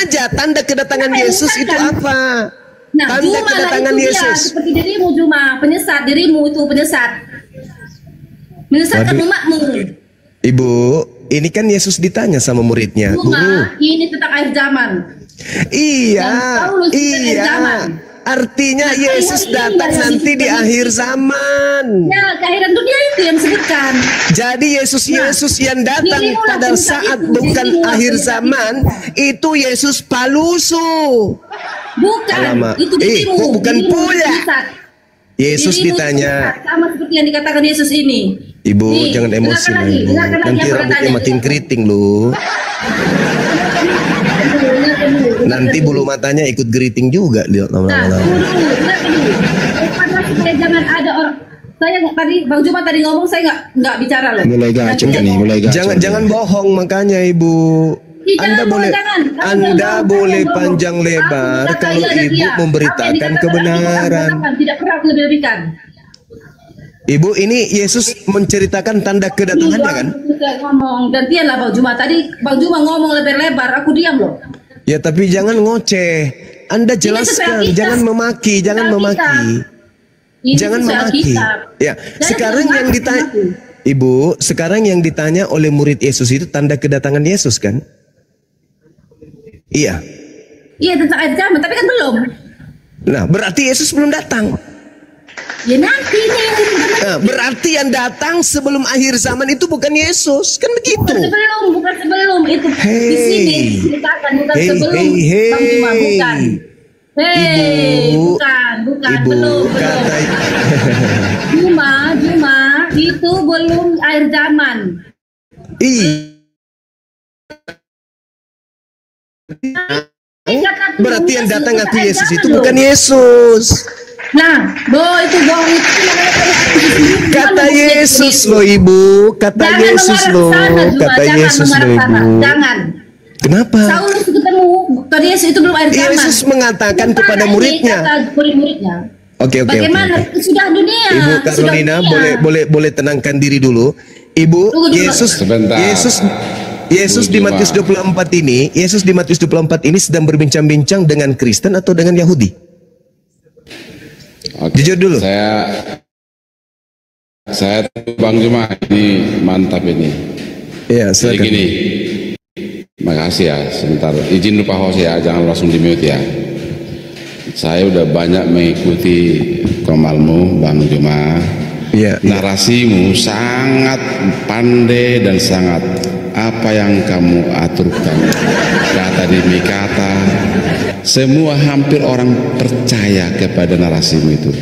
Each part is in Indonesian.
aja tanda kedatangan Yesus itu apa? Nah, Tanda Juma kedatangan itu Yesus. Dia, seperti dirimu Juma, penyesat dirimu itu penyesat. Menyesatkan umatmu. Ibu, ini kan Yesus ditanya sama muridnya, Juma, Guru. ini tentang akhir zaman. Iya, iya. Artinya Yesus datang nanti di akhir zaman. Ya, keakhiran dunia itu yang disebutkan. Jadi Yesus yang datang pada saat bukan akhir zaman itu Yesus palusu. Bukan, itu dirimu. Bukan pula. Yesus ditanya. Sama seperti yang dikatakan Yesus ini. Ibu, jangan emosi. Nanti rambutnya makin keriting loh. Nanti bulu matanya ikut geriting juga lihat lama-lama. Jangan ada orang. Saya tadi Bang Juma tadi ngomong saya nggak bicara loh. Mulai gacor nih, mulai gacor. Jangan bohong makanya Ibu. Anda boleh panjang lebar kalau Ibu memberitakan kebenaran. Tidak pernah lebih-lebihkan. Ibu, ini Yesus menceritakan tanda kedatangannya kan? Ngomong gantianlah Bang Juma. Tadi Bang Juma ngomong lebar-lebar, aku diam loh. Ya tapi jangan ngoceh. Anda jelaskan, jangan memaki, jangan memaki. Jangan memaki. Ya, sekarang yang ditanya Ibu, sekarang yang ditanya oleh murid Yesus itu tanda kedatangan Yesus kan? Iya. Iya tentang akhir zaman, tapi kan belum. Nah, berarti Yesus belum datang. Ya nanti nih. Nah, berarti yang datang sebelum akhir zaman itu bukan Yesus, kan begitu? Bukan sebelum itu. Di sini dikatakan bukan sebelum. Bang Juma bukan. Ibu, belum. Kata Juma itu belum akhir zaman. Berarti yang datang aku Yesus itu bukan Yesus. Nah, itu bohong. Kata Yesus loh Ibu, kata Yesus loh, kata Yesus loh Ibu. Jangan. Kenapa? Saulus ketemu, kata Yesus itu belum akhir zaman. Yesus mengatakan kepada muridnya. Oke. Bagaimana sudah dunia? Ibu Carolina, boleh tenangkan diri dulu. Ibu, Yesus di Matius 24 ini, Yesus di Matius 24 ini sedang berbincang-bincang dengan Kristen atau dengan Yahudi? Jujur dulu. Saya Bang Juma, ini mantap ini. Iya, silakan. Jadi gini, makasih ya. Sebentar, izin lupa host ya, jangan langsung di mute ya. Saya udah banyak mengikuti komalmu, Bang Juma. Iya. Narasimu sangat pandai dan sangat apa yang kamu aturkan, kata demi kata. Semua hampir orang percaya kepada narasimu itu.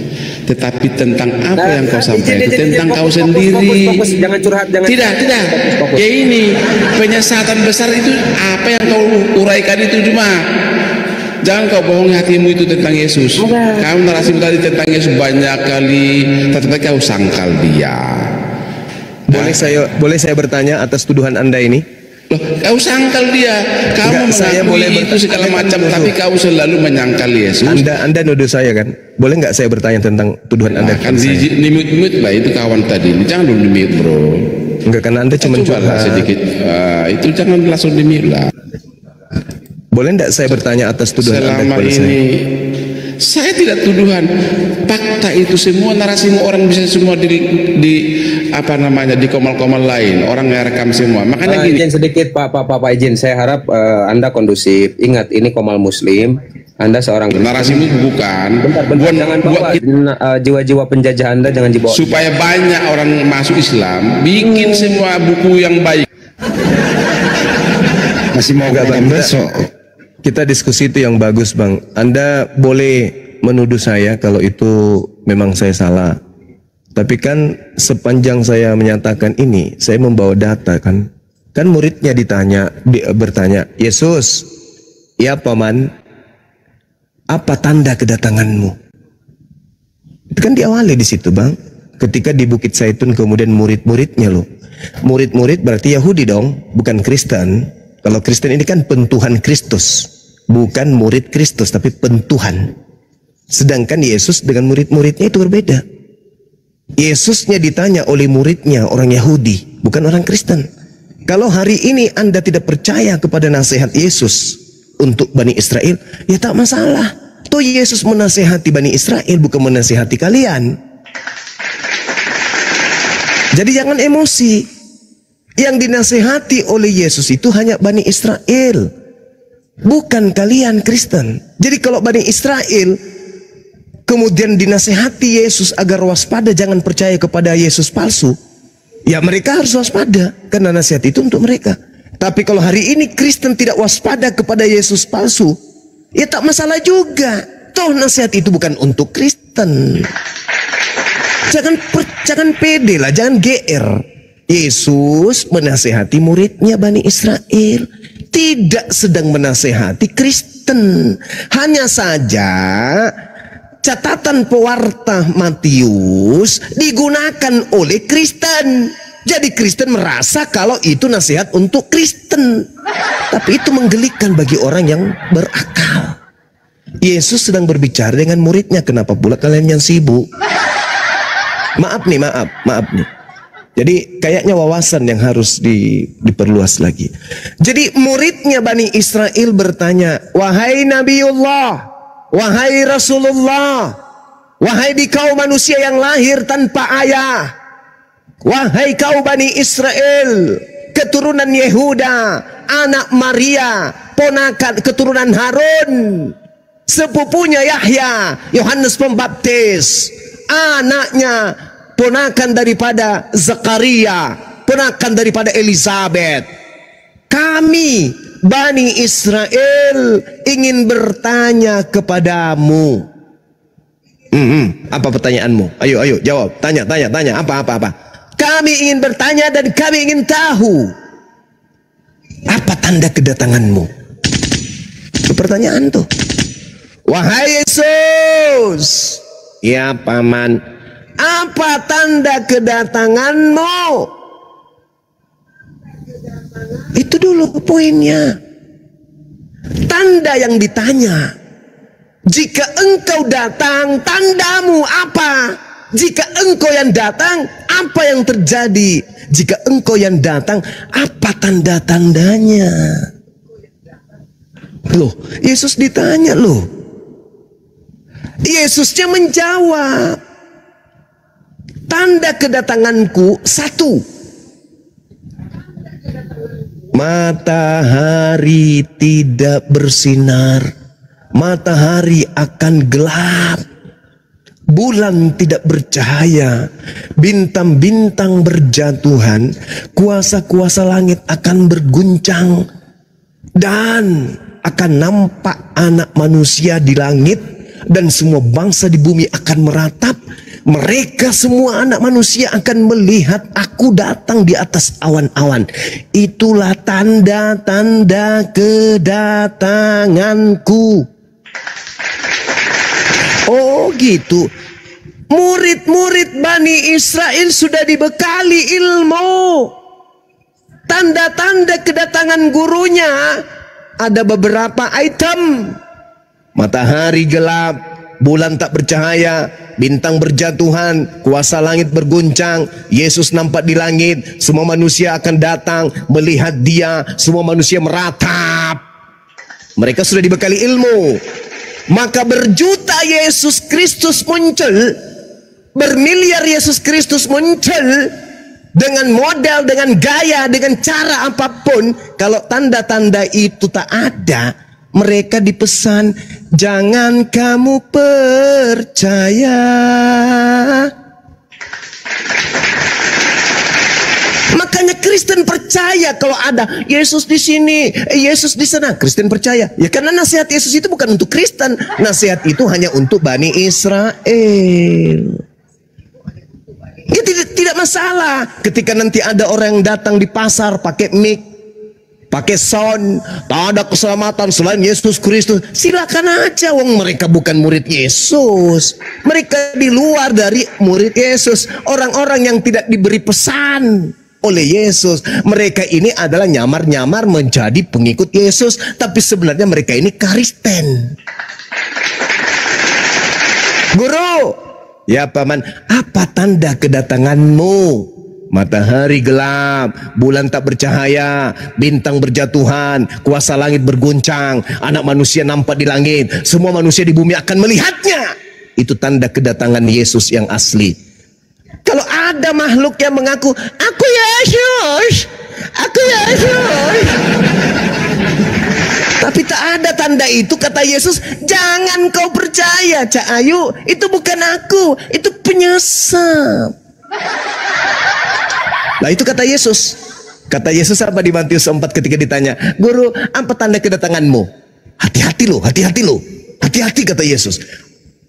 Tetapi tentang apa yang kau sampaikan itu tentang kau sendiri. Fokus, jangan curhat, jangan. Tidak. Ya ini penyesatan besar itu apa yang kau uraikan itu cuma. Jangan kau bohongi hatimu itu tentang Yesus. Kamu narasimu tadi tentang Yesus banyak kali, tetapi kau sangkal dia. Boleh saya bertanya atas tuduhan Anda ini? Loh, kau sangkal dia, kamu mengakui itu segala macam, tapi kau selalu menyangkal Yesus. Anda nuduh saya kan? Boleh nggak saya bertanya tentang tuduhan Anda? Kan di mute lah itu kawan tadi. Jangan dulu di mute bro. Enggak, karena Anda cuma curhat sedikit. Itu jangan langsung di mute lah. Boleh nggak saya bertanya atas tuduhan Anda kepada ini, saya tidak tuduhan. Fakta itu semua narasimu orang bisa semua di apa namanya di komal-komal lain orang ngerekam semua. Makanya gini. Izin sedikit Pak izin. Saya harap Anda kondusif. Ingat ini komal Muslim. Anda seorang narasimu bukan. Bentar, jangan bawa jiwa-jiwa penjajah Anda jangan dibawa. Supaya banyak orang masuk Islam, bikin semua buku yang baik. Masih mau nggak Bang? Kita diskusi itu yang bagus Bang. Anda boleh menuduh saya kalau itu memang saya salah. Tapi kan sepanjang saya menyatakan ini, saya membawa data kan. Kan muridnya bertanya, Yesus, ya Paman, apa tanda kedatanganmu? Itu kan diawali di situ Bang. Ketika di Bukit Zaitun kemudian murid-muridnya loh. Murid-murid berarti Yahudi dong, bukan Kristen. Kalau Kristen ini kan pentuhan Kristus, bukan murid Kristus, tapi pentuhan. Sedangkan Yesus dengan murid-muridnya itu berbeda. Yesusnya ditanya oleh muridnya orang Yahudi, bukan orang Kristen. Kalau hari ini Anda tidak percaya kepada nasihat Yesus, untuk Bani Israel, ya tak masalah. Toh Yesus menasehati Bani Israel, bukan menasehati kalian. Jadi jangan emosi. Yang dinasehati oleh Yesus itu hanya Bani Israel, bukan kalian Kristen. Jadi kalau Bani Israel kemudian dinasehati Yesus agar waspada, jangan percaya kepada Yesus palsu, ya mereka harus waspada, karena nasihat itu untuk mereka. Tapi kalau hari ini Kristen tidak waspada kepada Yesus palsu, ya tak masalah juga. Toh nasihat itu bukan untuk Kristen. Jangan pede lah, jangan GR. Yesus menasehati muridnya Bani Israel, tidak sedang menasehati Kristen. Hanya saja catatan pewarta Matius digunakan oleh Kristen. Jadi Kristen merasa kalau itu nasihat untuk Kristen. Tapi itu menggelikan bagi orang yang berakal. Yesus sedang berbicara dengan muridnya, kenapa pula kalian yang sibuk? Maaf nih. Jadi kayaknya wawasan yang harus diperluas lagi. Jadi muridnya Bani Israel bertanya, wahai Nabiullah, wahai Rasulullah, wahai di kaum manusia yang lahir tanpa ayah, wahai kaum Bani Israel, keturunan Yehuda, anak Maria, ponakan keturunan Harun, sepupunya Yahya, Yohanes Pembaptis, anaknya ponakan daripada Zakaria, ponakan daripada Elizabeth. Kami Bani Israel ingin bertanya kepadamu. Apa pertanyaanmu? Ayo jawab. Tanya. Apa? Kami ingin bertanya dan kami ingin tahu, apa tanda kedatanganmu? Itu pertanyaan tuh. Wahai Yesus, ya paman, apa tanda kedatanganmu? Itu dulu poinnya. Tanda yang ditanya. Jika engkau datang, tandamu apa? Jika engkau yang datang, apa yang terjadi? Jika engkau yang datang, apa tanda-tandanya? Loh, Yesus ditanya loh. Yesusnya menjawab. Tanda kedatanganku satu, matahari tidak bersinar, matahari akan gelap, bulan tidak bercahaya, bintang-bintang berjatuhan, kuasa-kuasa langit akan berguncang, dan akan nampak anak manusia di langit, dan semua bangsa di bumi akan meratap. Mereka semua anak manusia akan melihat aku datang di atas awan-awan. Itulah tanda-tanda kedatanganku. Oh gitu. Murid-murid Bani Israel sudah dibekali ilmu. Tanda-tanda kedatangan gurunya ada beberapa item. Matahari gelap, bulan tak bercahaya, bintang berjatuhan, kuasa langit berguncang, Yesus nampak di langit, semua manusia akan datang melihat dia, semua manusia meratap. Mereka sudah dibekali ilmu. Maka berjuta Yesus Kristus muncul, bermiliar Yesus Kristus muncul, dengan model, dengan gaya, dengan cara apapun. Kalau tanda-tanda itu tak ada, mereka dipesan, jangan kamu percaya. Makanya Kristen percaya kalau ada Yesus di sini, Yesus di sana. Kristen percaya. Ya karena nasihat Yesus itu bukan untuk Kristen. Nasihat itu hanya untuk Bani Israel. Ya tidak masalah. Ketika nanti ada orang yang datang di pasar pakai mic, pakai sound, tak ada keselamatan selain Yesus Kristus, silakan aja. Wong mereka bukan murid Yesus, mereka di luar dari murid Yesus, orang-orang yang tidak diberi pesan oleh Yesus. Mereka ini adalah nyamar-nyamar menjadi pengikut Yesus, tapi sebenarnya mereka ini Kristen. Guru, ya paman, apa tanda kedatanganmu? Matahari gelap, bulan tak bercahaya, bintang berjatuhan, kuasa langit berguncang, anak manusia nampak di langit, semua manusia di bumi akan melihatnya. Itu tanda kedatangan Yesus yang asli. Kalau ada makhluk yang mengaku, aku Yesus, aku Yesus, tapi tak ada tanda itu, kata Yesus, jangan kau percaya, Cak Ayu, itu bukan aku, itu penyesat. Nah itu kata Yesus. Kata Yesus apa di Matius 4 ketika ditanya, Guru, apa tanda kedatanganmu? Hati-hati lo, hati-hati lo, hati-hati kata Yesus.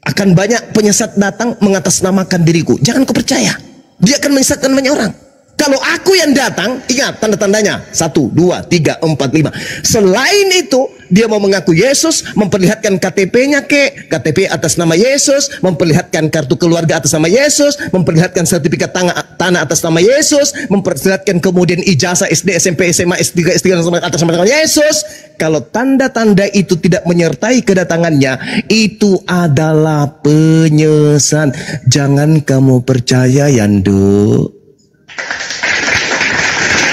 Akan banyak penyesat datang mengatasnamakan diriku. Jangan kau percaya, dia akan menyesatkan banyak orang. Kalau aku yang datang, ingat tanda-tandanya 1, 2, 3, 4, 5. Selain itu, dia mau mengaku Yesus, memperlihatkan KTP-nya KTP atas nama Yesus, memperlihatkan kartu keluarga atas nama Yesus, memperlihatkan sertifikat tanah atas nama Yesus, memperlihatkan kemudian ijazah SD, SMP, SMA, S3, S3 atas nama Yesus. Kalau tanda-tanda itu tidak menyertai kedatangannya, itu adalah penyesat. Jangan kamu percaya, Yandu.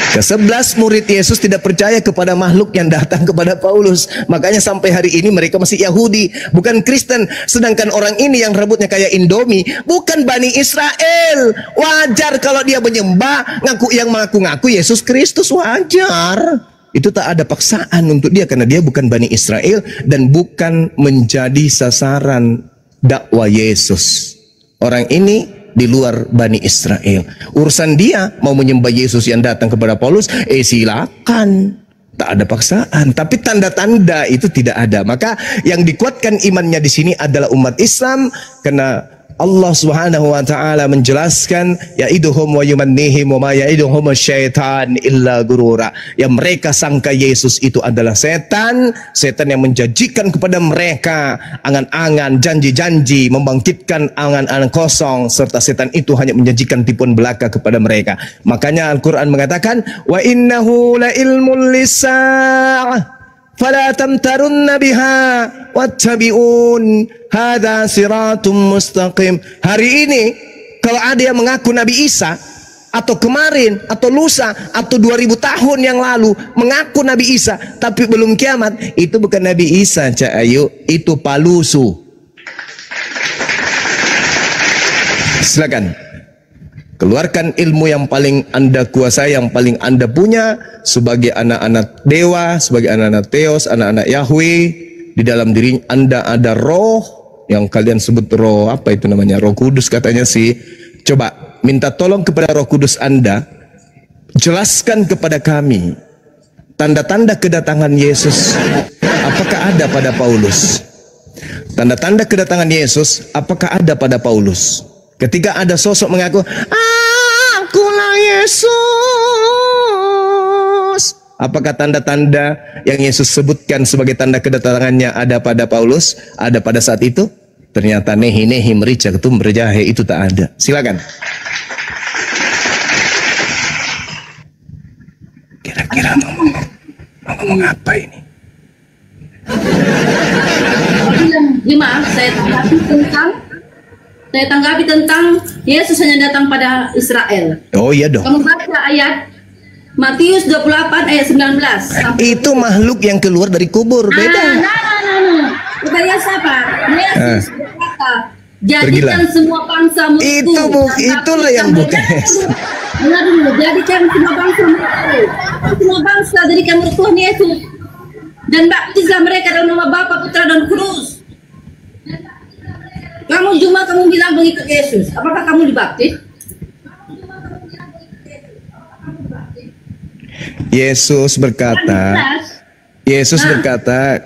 Ke-11 murid Yesus tidak percaya kepada makhluk yang datang kepada Paulus. Makanya sampai hari ini mereka masih Yahudi, bukan Kristen. Sedangkan orang ini yang rambutnya kayak Indomie, bukan Bani Israel. Wajar kalau dia menyembah, yang mengaku-ngaku Yesus Kristus, wajar. Itu tak ada paksaan untuk dia, karena dia bukan Bani Israel dan bukan menjadi sasaran dakwah Yesus. Orang ini di luar Bani Israel. Urusan dia mau menyembah Yesus yang datang kepada Paulus, silakan. Tak ada paksaan. Tapi tanda-tanda itu tidak ada. Maka yang dikuatkan imannya di sini adalah umat Islam, karena Allah Subhanahu wa taala menjelaskan, ya'iduhum wa yumannihim wa ma ya'iduhum syaitan illa gurura. Yang mereka sangka Yesus itu adalah setan, setan yang menjanjikan kepada mereka angan-angan, janji-janji, membangkitkan angan-angan kosong, serta setan itu hanya menjanjikan tipuan belaka kepada mereka. Makanya Al-Qur'an mengatakan, wa innahu la ilmul lis-sa'ah fala tamtarunna biha wattabi'un hadza siratum mustaqim. Hari ini kalau ada yang mengaku Nabi Isa, atau kemarin, atau lusa, atau 2000 tahun yang lalu mengaku Nabi Isa tapi belum kiamat, itu bukan Nabi Isa, Cak Ayu, itu palusu. Silakan keluarkan ilmu yang paling Anda kuasai, yang paling Anda punya sebagai anak-anak dewa, sebagai anak-anak Theos, anak-anak Yahweh. Di dalam diri Anda ada roh yang kalian sebut roh, apa itu namanya? Roh Kudus katanya sih. Coba minta tolong kepada Roh Kudus Anda, jelaskan kepada kami tanda-tanda kedatangan Yesus. Apakah ada pada Paulus? Tanda-tanda kedatangan Yesus apakah ada pada Paulus? Ketika ada sosok mengaku, akulah Yesus. Apakah tanda-tanda yang Yesus sebutkan sebagai tanda kedatangannya ada pada Paulus? Ada pada saat itu? Ternyata nehi merica ketum berjahe itu tak ada. Silakan. Kira-kira ngomong apa ini? Maaf, saya tanggapi tentang Yesus hanya datang pada Israel. Oh iya dong. Kamu baca ayat Matius 28 ayat 19. Itu makhluk yang keluar dari kubur, beda. Kita lihat siapa? Yesus berkata, jadikan semua bangsa musuh. Itulah yang bukan Yesus. Dengar dulu, jadikan semua bangsa musuh. Semua bangsa jadikan musuh Tuhan Yesus. Dan baptislah mereka dalam nama Bapa, Putra dan Kudus. Kamu bilang mengikut Yesus. Apakah kamu dibaptis? Yesus berkata,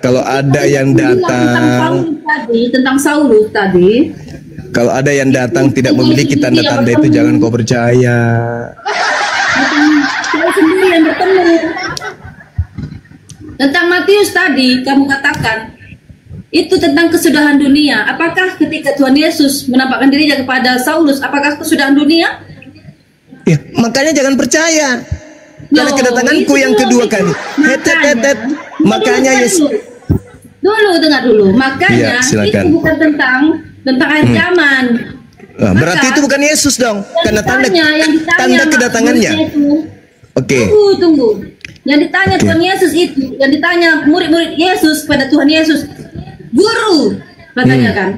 kalau ada yang datang, tentang Saulus tadi, kalau ada yang datang tidak memiliki tanda-tanda itu, jangan kau percaya. Saya sendiri yang bertemu. Tentang Matius tadi, kamu katakan itu tentang kesudahan dunia. Apakah ketika Tuhan Yesus menampakkan dirinya kepada Saulus, apakah kesudahan dunia? Ya, makanya jangan percaya. Karena kedatanganku yang kedua kali. Makanya Yesus. Dengar dulu. Makanya ya, itu bukan tentang akhir zaman. Nah, berarti itu bukan Yesus dong, karena tanda kedatangannya. Oke. Tunggu. Yang ditanya Tuhan Yesus itu, yang ditanya murid-murid Yesus pada Tuhan Yesus, Guru, katanya kan.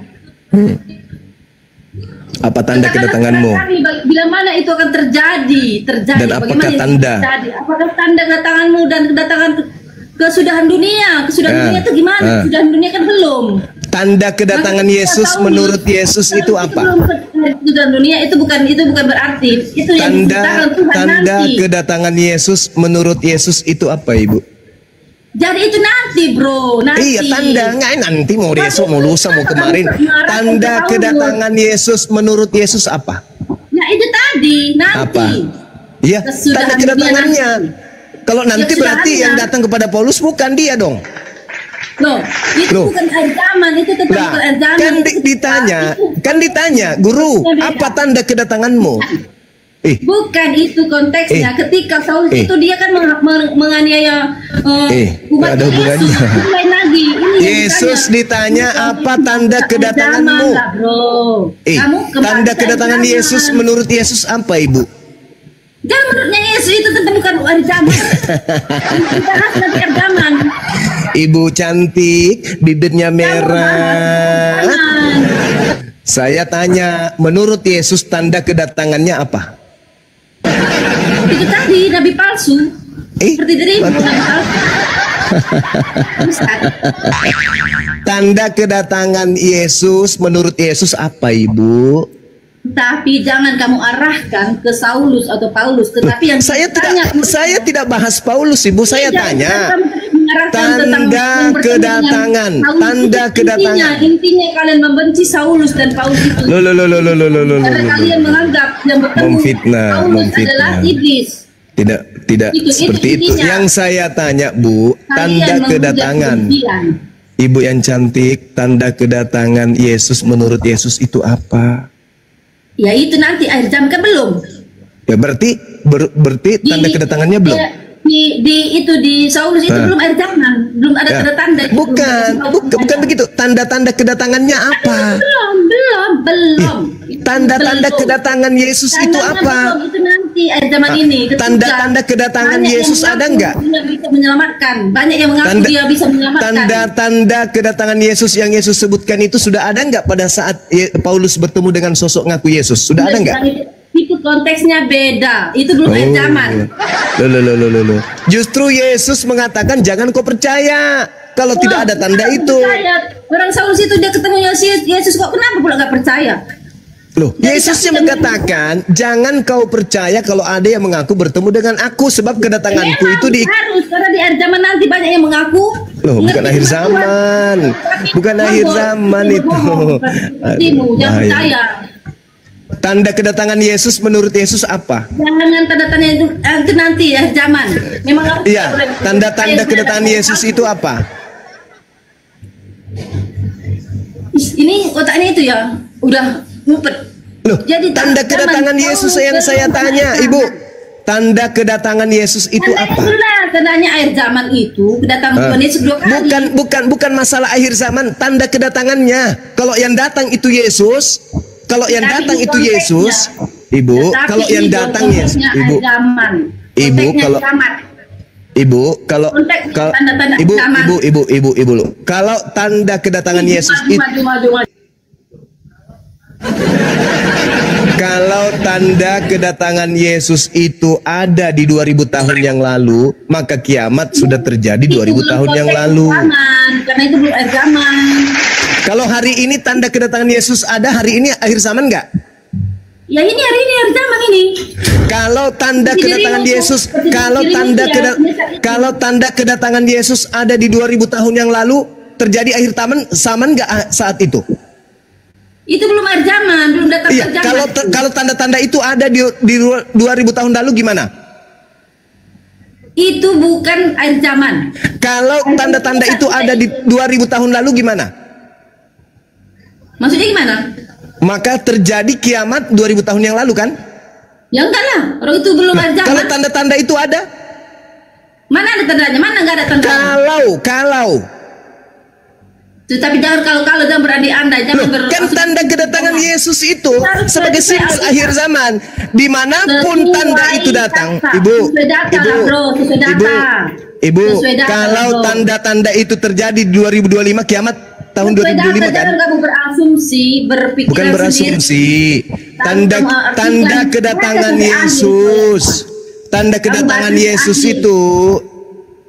Apa tanda kedatanganmu? Bila mana itu akan terjadi? Dan apakah tanda? Apakah tanda kedatanganmu dan kedatangan kesudahan dunia? Kesudahan dunia itu gimana? Kesudahan dunia kan belum. Tanda kedatangan Yesus menurut Yesus itu apa? Kesudahan dunia itu bukan berarti itu yang tanda kedatangan Yesus menurut Yesus itu apa, Ibu? Jadi itu nanti, bro. Nanti. Iya, tanda nggak nanti mau besok mau lusa mau kemarin. Tanda kedatangan Yesus menurut Yesus apa? Nah itu tadi nanti. Apa? Iya, tanda kedatangannya. Kalau nanti berarti yang datang kepada Paulus bukan dia dong. Loh, itu bukan akhir zaman, itu tetap bukan akhir zaman. Kan ditanya, Guru, apa tanda kedatanganmu? Bukan itu konteksnya. Ketika Saulus itu dia kan menganiaya umat ada hubungannya. Lain lagi. Yesus ditanya apa tanda kedatanganmu? Tanda kedatangan Yesus menurut Yesus apa, Ibu? Dan menurutnya Yesus itu tetap bukan akhir zaman. Kita harus nanti akhir zaman. Ibu cantik, bibirnya merah. Saya tanya, menurut Yesus tanda kedatangannya apa? Itu tadi nabi palsu. Seperti dirimu nabi palsu. Tanda kedatangan Yesus menurut Yesus apa, Ibu? Tapi jangan kamu arahkan ke Saulus atau Paulus, tetapi yang saya tidak bahas Paulus, Ibu. Saya tanya tanda kedatangan, Intinya kalian membenci Saulus dan Paulus itu. Karena kalian menganggap yang bertemu Paulus adalah iblis. Tidak seperti itu. Yang saya tanya, Bu, tanda kedatangan. Ibu yang cantik, tanda kedatangan Yesus menurut Yesus itu apa? Ya itu nanti akhir zaman kan belum. Ya berarti tanda kedatangannya belum. Di Saulus itu belum akhir zaman, belum ada tanda-tanda. Bukan begitu. Tanda-tanda kedatangannya apa? Belum. Tanda-tanda kedatangan Yesus itu apa? Itu nanti akhir zaman ini. Tanda-tanda kedatangan Yesus ada nggak? Dia bisa menyelamatkan. Banyak yang mengaku dia bisa menyelamatkan. Tanda-tanda kedatangan Yesus yang Yesus sebutkan itu sudah ada nggak pada saat Paulus bertemu dengan sosok ngaku Yesus? Sudah ada nggak? Itu konteksnya beda. Itu belum akhir zaman. Loh. Justru Yesus mengatakan jangan kau percaya kalau tidak ada tanda itu. Orang Saulus itu dia ketemu Yesus kok kenapa pula nggak percaya? Loh, Yesusnya mengatakan jangan kau percaya kalau ada yang mengaku bertemu dengan aku sebab kedatanganku itu harus karena di akhir zaman nanti banyak yang mengaku. Loh, bukan akhir zaman. Bukan akhir zaman itu. Jangan percaya. Tanda kedatangan Yesus menurut Yesus apa? Jangan tanda-tanda itu nanti ya zaman. Memang iya, tanda-tanda kedatangan Yesus itu apa? Ini otaknya itu ya udah ngumpet. Loh, jadi tanda kedatangan Yesus yang saya tanya, Ibu. Tanda kedatangan Yesus itu apa? Tandanya akhir zaman itu kedatangan Tuhan Yesus 2 kali. Bukan masalah akhir zaman, tanda kedatangannya. Kalau yang datang itu Yesus, kalau yang datang itu Yesus, Ibu, kalau yang datang Yesus, Ibu, kalau tanda kedatangan Yesus itu, kalau tanda kedatangan Yesus itu ada di 2000 tahun yang lalu, maka kiamat sudah terjadi 2000 tahun yang lalu. Karena itu belum akhir zaman. Kalau hari ini tanda kedatangan Yesus ada, hari ini akhir zaman nggak? Ya ini hari ini akhir zaman ini. Kalau tanda kedatangan Yesus, kalau tanda kedatangan Yesus ada di 2000 tahun yang lalu, terjadi akhir zaman nggak saat itu? Itu belum akhir zaman, belum datang iya, zaman. Kalau tanda-tanda itu ada di 2000 tahun lalu gimana? Itu bukan akhir zaman. Kalau tanda-tanda itu ada di 2000 tahun lalu gimana? Maksudnya gimana? Maka terjadi kiamat 2000 tahun yang lalu kan? Ya enggak lah, orang itu belum akhir zaman. Kalau tanda-tanda itu ada? Mana ada tandanya? Mana enggak ada tandanya? Tetapi jangan kalau jangan berandai-andai, jangan Loh, kan tanda kedatangan Yesus itu sebagai simbol akhir zaman. Dimanapun tanda itu datang, Ibu, kalau tanda-tanda itu terjadi di 2025 kiamat tahun 2025 kan? Jangan kamu berasumsi, berpikiran bukan berasumsi. Tanda kedatangan Yesus. Tanda kedatangan Yesus itu.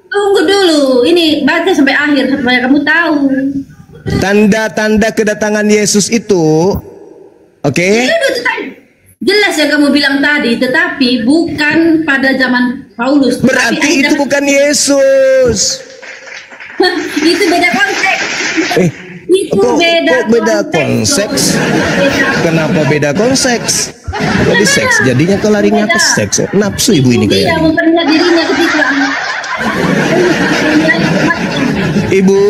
Tunggu dulu, ini baca sampai akhir supaya kamu tahu. Tanda-tanda kedatangan Yesus itu, oke? Jelas yang kamu bilang tadi, tetapi bukan pada zaman Paulus. Berarti itu bukan Yesus. Itu beda konteks. Kok beda konteks? Kenapa beda konteks? Jadi seks, jadinya kok larinya ke seks. Nafsu ibu ini Dia kayak. memperlihat dirinya ketika Ibu,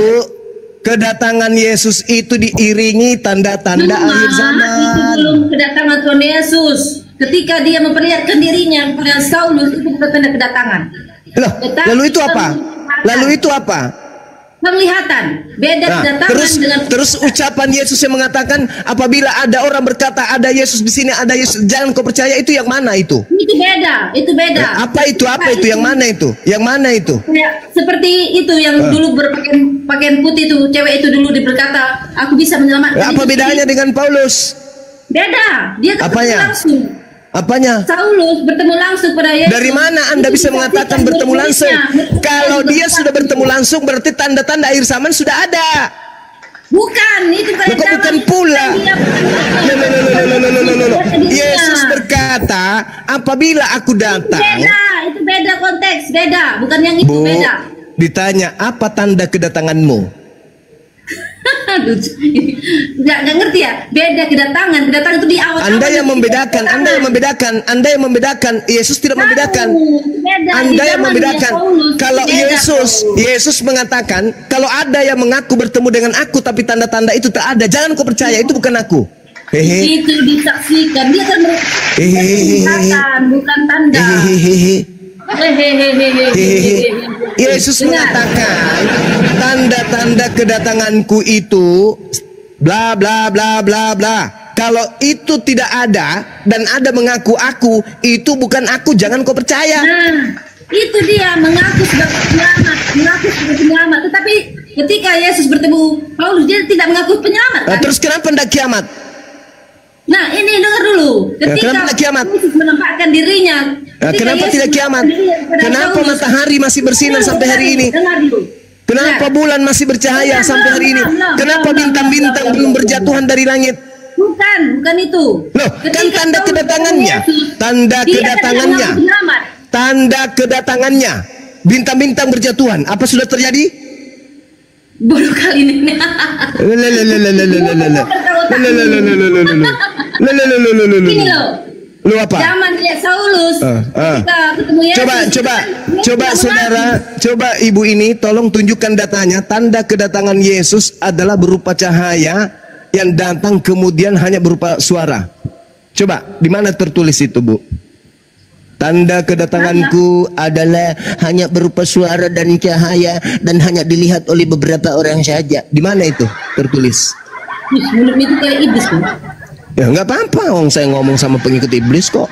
kedatangan Yesus itu diiringi tanda-tanda akhir zaman. Itu belum kedatangan Tuhan Yesus. Ketika dia memperlihatkan dirinya kepada Saulus, itu bukan tanda kedatangan. Loh, lalu itu apa? Lalu itu apa? Penglihatan. Beda kedatangan dengan terus ucapan Yesus yang mengatakan apabila ada orang berkata ada Yesus di sini, ada Yesus, jangan kau percaya, itu yang mana itu? Itu beda, itu beda. Apa itu? Yang mana itu? Yang mana itu? Ya, seperti itu yang dulu berpakaian putih itu, cewek itu dulu berkata, aku bisa menyelamatkan. Apa bedanya dengan Paulus? Beda. Dia ketemu langsung. Apanya? Saulus bertemu langsung pada Yesus. Dari mana Anda bisa mengatakan bertemu langsung? Kalau dia sudah bertemu langsung, berarti tanda-tanda akhir zaman sudah ada. Bukan, itu bukan pula. Yesus berkata, apabila aku datang. Itu beda konteks, beda. Bukan yang itu, beda. Ditanya, apa tanda kedatanganmu? Nggak ngerti ya, beda kedatangan itu di awal. Anda yang membedakan, Yesus tidak membedakan. Anda yang membedakan. Kalau Yesus mengatakan, kalau ada yang mengaku bertemu dengan aku tapi tanda-tanda itu tak ada, jangan kau percaya, itu bukan aku. Itu disaksikan, dia kan bukan tanda. Yesus mengatakan tanda-tanda kedatanganku itu bla bla bla bla bla. Kalau itu tidak ada dan ada mengaku aku, itu bukan aku, jangan kau percaya. Nah, itu dia mengaku sebagai penyelamat, tetapi ketika Yesus bertemu Paulus, dia tidak mengaku penyelamat. Kan? Terus kenapa tidak kiamat? Nah, ini dengar dulu. Ketika Yesus menampakkan dirinya, kenapa tidak kiamat? Kenapa matahari masih bersinar sampai hari ini? Kenapa bulan masih bercahaya sampai hari ini? Kenapa bintang-bintang belum berjatuhan dari langit? Bukan itu. Loh, kan tanda kedatangannya, bintang-bintang berjatuhan. Apa sudah terjadi? Baru kali ini. Ini loh. Lu apa? Zaman dia Saulus. Coba saudara, coba ibu ini tolong tunjukkan datanya. Tanda kedatangan Yesus adalah berupa cahaya yang datang kemudian hanya berupa suara. Coba, di mana tertulis itu, Bu? Tanda kedatanganku adalah hanya berupa suara dan cahaya dan hanya dilihat oleh beberapa orang saja. Di mana itu tertulis? Mulut itu kayak iblis tuh. Ya nggak apa-apa, saya ngomong sama pengikut iblis kok.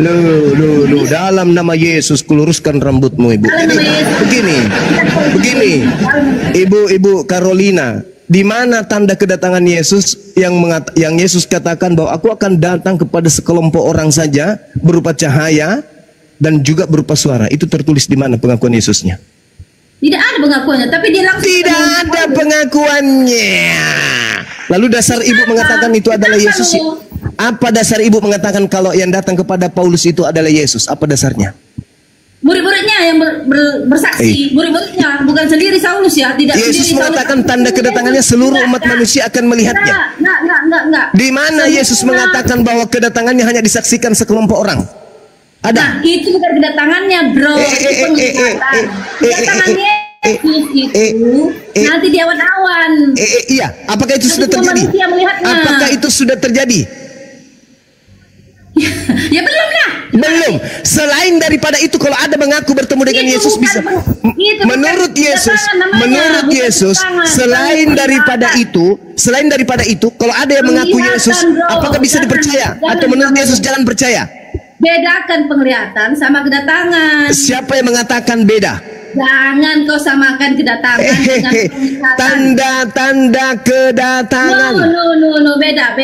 Lu dalam nama Yesus kuluruskan rambutmu, Ibu. Jadi, begini, Ibu Carolina, di mana tanda kedatangan Yesus yang Yesus katakan bahwa aku akan datang kepada sekelompok orang saja berupa cahaya dan juga berupa suara. Itu tertulis di mana pengakuan Yesusnya? Tidak ada pengakuannya, tapi dia langsung. Tidak ada pengakuannya. Lalu dasar ibu mengatakan itu adalah Yesus. Apa dasar ibu mengatakan kalau yang datang kepada Paulus itu adalah Yesus? Apa dasarnya? Murid-muridnya yang bersaksi, murid-muridnya, bukan sendiri Saulus ya. Tidak. Yesus mengatakan tanda kedatangannya seluruh umat manusia akan melihatnya. Enggak. Di mana Yesus mengatakan bahwa kedatangannya hanya disaksikan sekelompok orang? Ada. Nah, itu bukan kedatangannya, bro. Kedatangannya itu nanti di awan-awan. Iya, apakah itu sudah terjadi? Apakah itu sudah terjadi? Ya belum lah. Belum. Selain daripada itu, kalau ada mengaku bertemu dengan Itu Yesus bukan bisa. itu bukan Menurut Yesus, kedatangan namanya, menurut bukan Yesus, kedatangan, selain bukan daripada penglihatan. selain daripada itu, kalau ada yang mengaku Penglihatan, Yesus, bro. apakah bisa dipercaya? Atau menurut Yesus jangan percaya? Bedakan penglihatan sama kedatangan. Siapa yang mengatakan beda? Jangan kau samakan kedatangan dengan penglihatan. Tanda-tanda kedatangan. No, beda.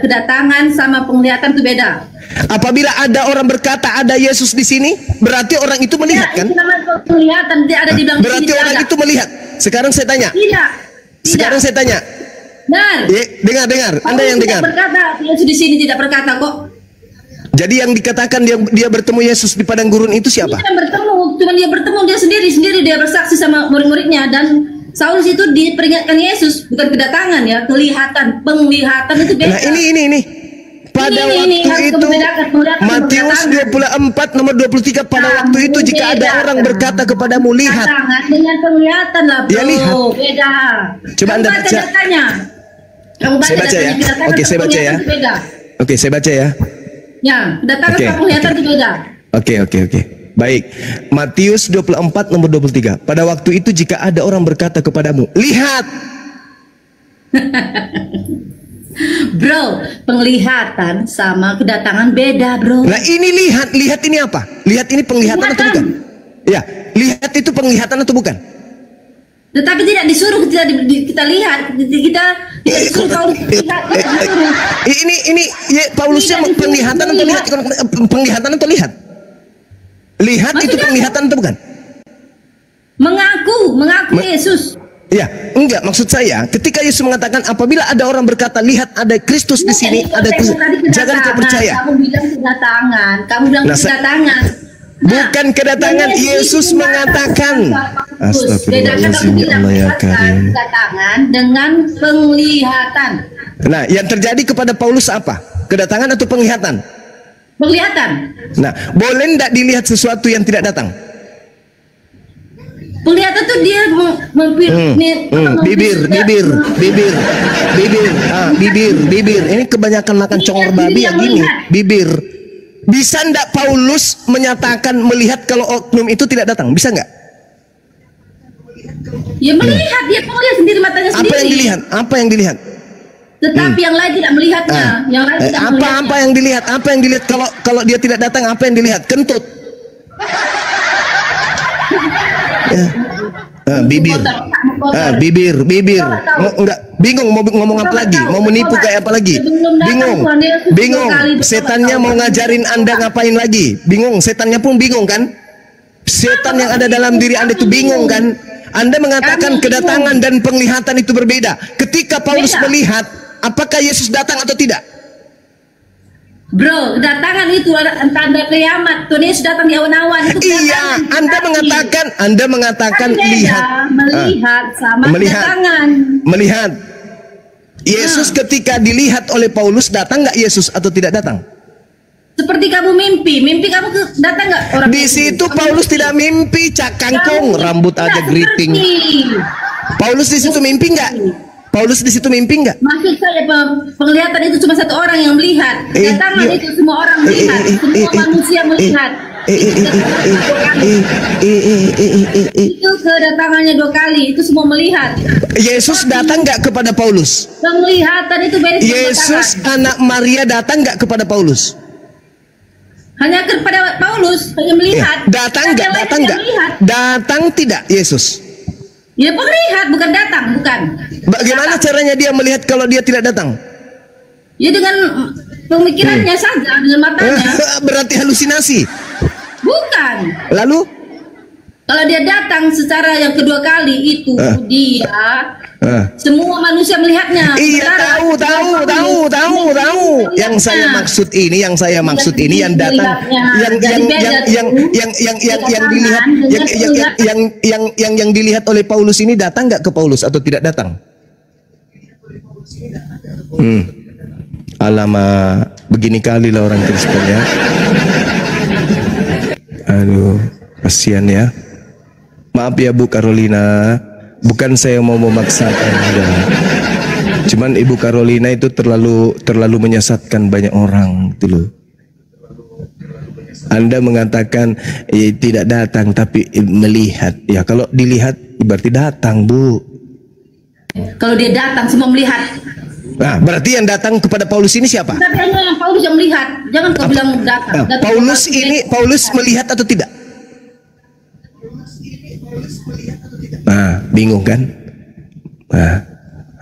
Kedatangan sama penglihatan itu beda. Apabila ada orang berkata ada Yesus di sini, berarti orang itu melihat kan? Itu namanya penglihatan, dia ada di belakang Berarti sini, orang ada. itu melihat. Sekarang saya tanya. Tidak. Sekarang saya tanya. Benar. Dengar. Anda yang dengar. Tidak berkata, Yesus di sini tidak berkata kok. Jadi yang dikatakan dia bertemu Yesus di padang gurun itu siapa? Dia bertemu, cuma dia bertemu dia sendiri dia bersaksi sama murid-muridnya, dan Saulus itu diperingatkan Yesus, bukan kedatangan ya, kelihatan, penglihatan itu beda. Nah ini. Pada Ini waktu harus itu membedakan Matius 24 nomor 23 pada waktu itu jika ada orang berkata kepadamu lihat. Kedatangan dengan penglihatan lah bro, Ya, lihat. beda. Coba Anda Kamu baca. datanya. Kamu baca Saya baca ya. datanya, kedatangan Oke, sama saya baca ya. penglihatan itu beda. Oke, saya baca ya. Ya, kedatangan Oke. sama penglihatan itu beda. Oke. Baik. Matius 24 nomor 23. Pada waktu itu jika ada orang berkata kepadamu, lihat. Bro, penglihatan sama kedatangan beda bro. Nah ini lihat ini apa? Lihat ini penglihatan atau bukan? Ya, lihat itu penglihatan atau bukan? Tetapi tidak disuruh kita lihat, kita disuruh Paulus lihat. Ini ya, Paulusnya Tidak, penglihatan atau lihat? Penglihatan atau lihat? Lihat itu Maksudnya penglihatan atau bukan? Mengaku Yesus. Ya, enggak, maksud saya ketika Yesus mengatakan apabila ada orang berkata lihat ada Kristus di sini, ada Kristus, jangan kau percaya. Kamu bilang kedatangan, kedatangan. Bukan kedatangan, Yesus mengatakan. Astagfirullahaladzim, ya Allah ya Karim. Kedatangan dengan penglihatan. Nah, yang terjadi kepada Paulus apa? Kedatangan atau penglihatan? Penglihatan. Nah, boleh tidak dilihat sesuatu yang tidak datang? Penglihatan tuh dia bibir. Ini kebanyakan makan congor babi ya gini. Bibir. Bisa ndak Paulus menyatakan melihat kalau oknum itu tidak datang? Bisa nggak? Ya melihat, dia melihat sendiri matanya sendiri. Apa yang dilihat? Apa yang dilihat? Tetapi yang lain tidak melihatnya. Yang lain tidak melihatnya. Apa yang dilihat? Apa yang dilihat kalau dia tidak datang? Apa yang dilihat? Kentut. Bibir. Enggak, bingung mau ngomong apa lagi? Mau menipu kayak apa lagi? Bingung. Setannya mau ngajarin Anda ngapain lagi? Bingung. Setannya pun bingung kan? Setan yang ada dalam diri Anda itu bingung kan? Anda mengatakan kedatangan dan penglihatan itu berbeda. Ketika Paulus melihat, apakah Yesus datang atau tidak? Bro, kedatangan itu tanda kiamat. Tuhan Yesus datang di awan-awan. Iya, Anda mengatakan lihat. Melihat sama kedatangan. Melihat. Yesus ketika dilihat oleh Paulus datang nggak Yesus atau tidak datang? Seperti kamu mimpi kamu datang nggak orang? Di situ Paulus tidak mimpi, cak kangkung, rambut aja geriting. Paulus di situ mimpi nggak? Paulus di situ mimpi nggak? Maksud saya penglihatan itu cuma satu orang yang melihat. Kedatangan itu semua orang melihat, semua manusia melihat. Itu kedatangannya 2 kali, itu semua melihat. Yesus datang nggak kepada Paulus? Penglihatan itu beda. Yesus anak Maria datang nggak kepada Paulus? Hanya kepada Paulus, hanya melihat. Datang nggak? Datang tidak Yesus? Ya melihat, bukan datang, bukan. Bagaimana caranya dia melihat kalau dia tidak datang? Ya dengan pemikirannya saja, dengan matanya. Berarti halusinasi. Bukan. Lalu? Kalau dia datang secara yang kedua kali itu dia semua manusia melihatnya. Iya, tahu. Yang saya maksud ini yang datang, yang dilihat oleh Paulus ini datang nggak ke Paulus atau tidak datang? Alamak, begini kali lah orang Kristen ya. Aduh, kasihan ya. Maaf ya Bu Carolina, bukan saya mau memaksakan Anda. Cuman Ibu Carolina itu terlalu menyesatkan banyak orang gitu loh. Anda mengatakan tidak datang tapi melihat. Ya kalau dilihat berarti datang, Bu. Kalau dia datang semua melihat. Nah, berarti yang datang kepada Paulus ini siapa? Tapi hanya yang Paulus yang melihat. Jangan kau bilang datang. Nah, Paulus melihat atau tidak? Nah, bingung kan?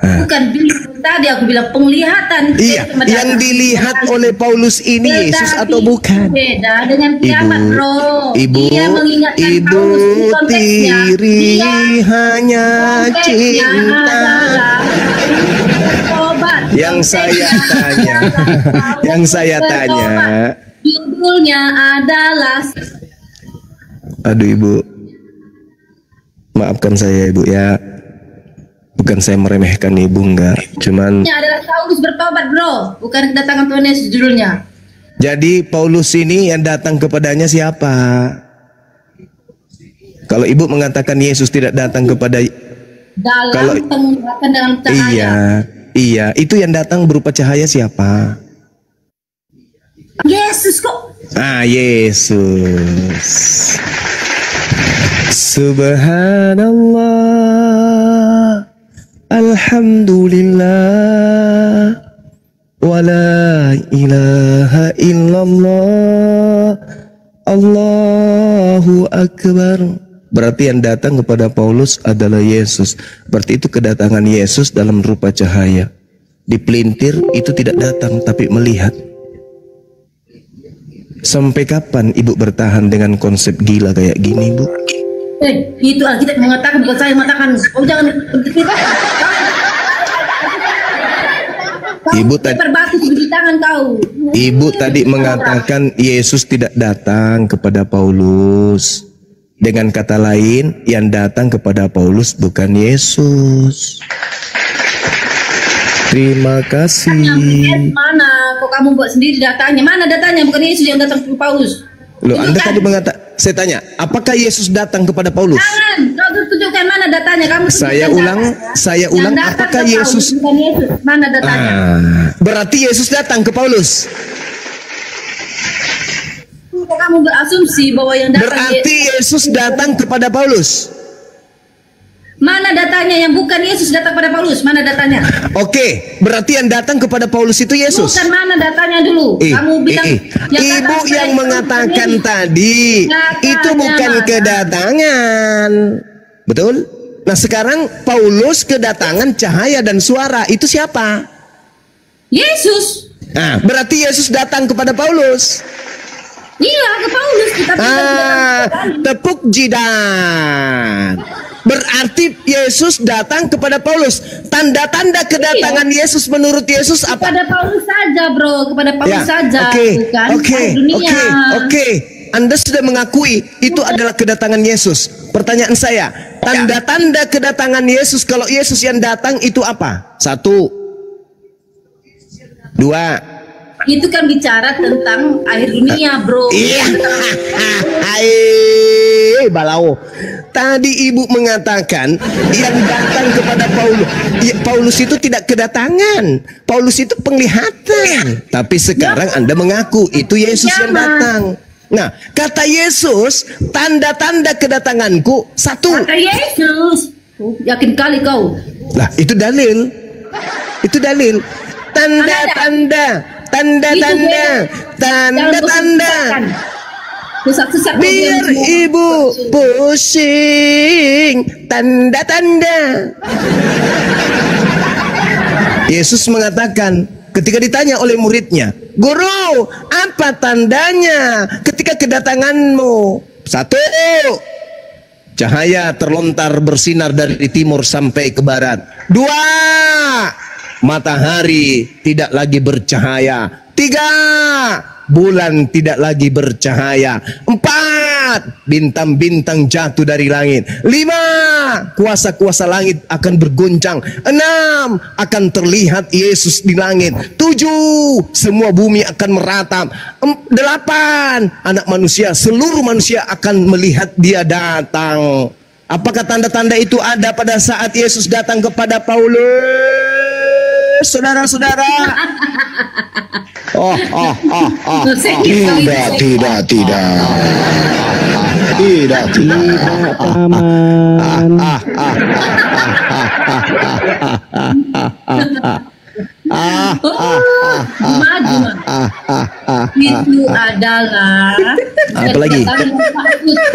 Bukan bingung, tadi aku bilang penglihatan. Iya, yang dilihat oleh Paulus ini Yesus atau bukan? Beda dengan kiamat, bro. Ibu Dia mengingatkan Paulus di konteksnya. tiri hanya cinta. Yang saya tanya, judulnya adalah. Aduh Ibu, maafkan saya Ibu ya. Bukan saya meremehkan Ibu, enggak. Cuman Ini adalah Paulus bertobat, bro. Bukan kedatangan Tuhan Yesus judulnya. jadi Paulus ini yang datang kepadanya siapa? Kalau Ibu mengatakan Yesus tidak datang kepada Dalam penglihatan dengan cahaya. Iya, itu yang datang berupa cahaya siapa? Yesus kok. Yesus. Subhanallah, alhamdulillah, wala ilaha illallah, Allahu akbar. Berarti yang datang kepada Paulus adalah Yesus. Berarti itu kedatangan Yesus dalam rupa cahaya. Dipelintir itu tidak datang tapi melihat. Sampai kapan Ibu bertahan dengan konsep gila kayak gini, Bu? Itu Alkitab mengatakan, bukan saya mengatakan. Oh jangan. Ibu tadi Perbatus di tangan kau. Ibu tadi mengatakan Yesus tidak datang kepada Paulus. Dengan kata lain, yang datang kepada Paulus bukan Yesus. Terima kasih. Mana? Kok kamu buat sendiri datanya? Mana datanya? Bukan Yesus yang datang ke Paulus. Loh, Anda tadi mengatakan, saya tanya, apakah Yesus datang kepada Paulus? Jangan, kau tunjukkan mana datanya. Kamu Saya ulang, apakah Yesus? Bukan Yesus. Mana datanya? Berarti Yesus datang ke Paulus. Kamu berasumsi bahwa yang datang Berarti Yesus datang kepada Paulus. Mana datanya? Yang bukan Yesus datang kepada Paulus. Mana datanya? Oke, berarti yang datang kepada Paulus itu Yesus. Bukan, mana datanya dulu? Kamu bilang Ibu yang mengatakan tadi itu bukan kedatangan. Betul? Nah, sekarang Paulus kedatangan cahaya dan suara. Itu siapa? Yesus. Nah, berarti Yesus datang kepada Paulus. Iya, ke Paulus. Tepuk jidat. Berarti Yesus datang kepada Paulus. Tanda-tanda kedatangan Yesus menurut Yesus apa? Kepada Paulus saja, bro. Kepada Paulus saja. Oke. Anda sudah mengakui itu adalah kedatangan Yesus. Pertanyaan saya, tanda-tanda kedatangan Yesus kalau Yesus yang datang itu apa? 1, 2. Itu kan bicara tentang akhir dunia, bro. Iya. Balau. Tadi Ibu mengatakan yang datang kepada Paulus. Paulus itu tidak kedatangan. Paulus itu penglihatan. Tapi sekarang Anda mengaku itu Yesus yang datang. Nah, kata Yesus, tanda-tanda kedatanganku 1. Kata Yesus. Yakin kali kau. Lah, itu dalil. Itu dalil. Tanda-tanda. Biar Ibu pusing. Tanda-tanda. Yesus mengatakan ketika ditanya oleh muridnya, "Guru, apa tandanya ketika kedatanganmu?" 1, cahaya terlontar bersinar dari timur sampai ke barat. 2, matahari tidak lagi bercahaya. 3, bulan tidak lagi bercahaya. 4, bintang-bintang jatuh dari langit. 5, kuasa-kuasa langit akan bergoncang. 6, akan terlihat Yesus di langit. 7, semua bumi akan meratap. 8, anak manusia, seluruh manusia akan melihat dia datang. Apakah tanda-tanda itu ada pada saat Yesus datang kepada Paulus? Saudara-saudara. Oh, oh, oh, oh. Tidak, Tidak, paman. Maju. Itu adalah Apalagi?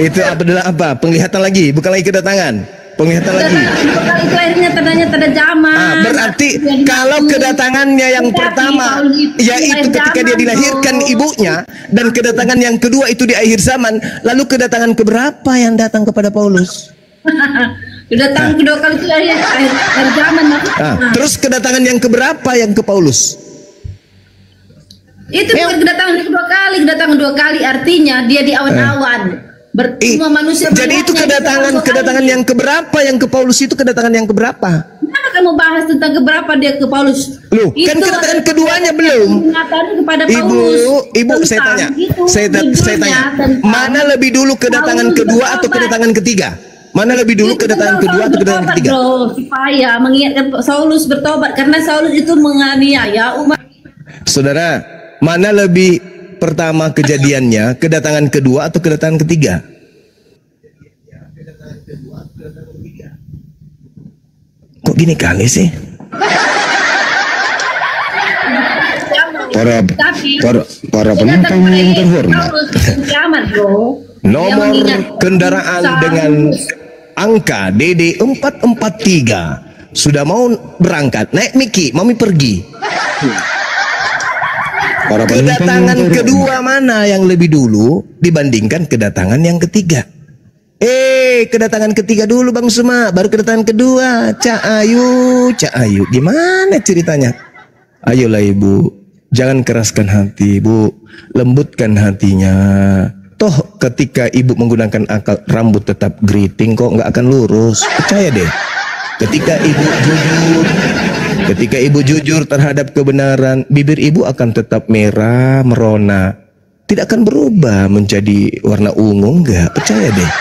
Itu adalah apa? Penglihatan lagi, bukan lagi kedatangan. Penglihatan lagi. Kalau itu akhirnya tandanya tanda zaman. Berarti kalau kedatangannya yang pertama yaitu ketika dia dilahirkan ibunya, dan kedatangan yang kedua itu di akhir zaman, lalu kedatangan keberapa yang datang kepada Paulus? Kedatangan kedua kali itu akhir zaman. Terus kedatangan yang keberapa yang ke Paulus? Itu bukan kedatangan kedatangan dua kali artinya dia di awan-awan. Bertemu manusia. Jadi itu kedatangan yang keberapa yang ke Paulus itu kedatangan yang keberapa? Kenapa kamu bahas tentang keberapa dia ke Paulus? Loh, kan kedatangan keduanya belum. Kepada Paulus, Ibu, saya tanya, saya tanya, mana lebih dulu kedatangan kedua atau kedatangan ketiga? Mana lebih dulu kedatangan kedua atau kedatangan ketiga? Supaya mengingatkan Saulus bertobat karena Saulus itu menganiaya umat. Saudara, mana lebih pertama kejadiannya, kedatangan kedua atau kedatangan ketiga? Kok gini kali sih? Para penumpang yang terhormat. Nomor kendaraan dengan angka DD 443 sudah mau berangkat. Naik Miki, mami pergi. Kedatangan kedua mana yang lebih dulu dibandingkan kedatangan yang ketiga? Kedatangan ketiga dulu Bang Suma, baru kedatangan kedua. Cak Ayu, gimana ceritanya? Ayolah Ibu, jangan keraskan hati Bu, lembutkan hatinya. Toh ketika Ibu menggunakan akal, rambut tetap geriting kok, nggak akan lurus. Percaya deh. Ketika Ibu jujur terhadap kebenaran, bibir Ibu akan tetap merah merona, tidak akan berubah menjadi warna ungu, enggak. Percaya deh.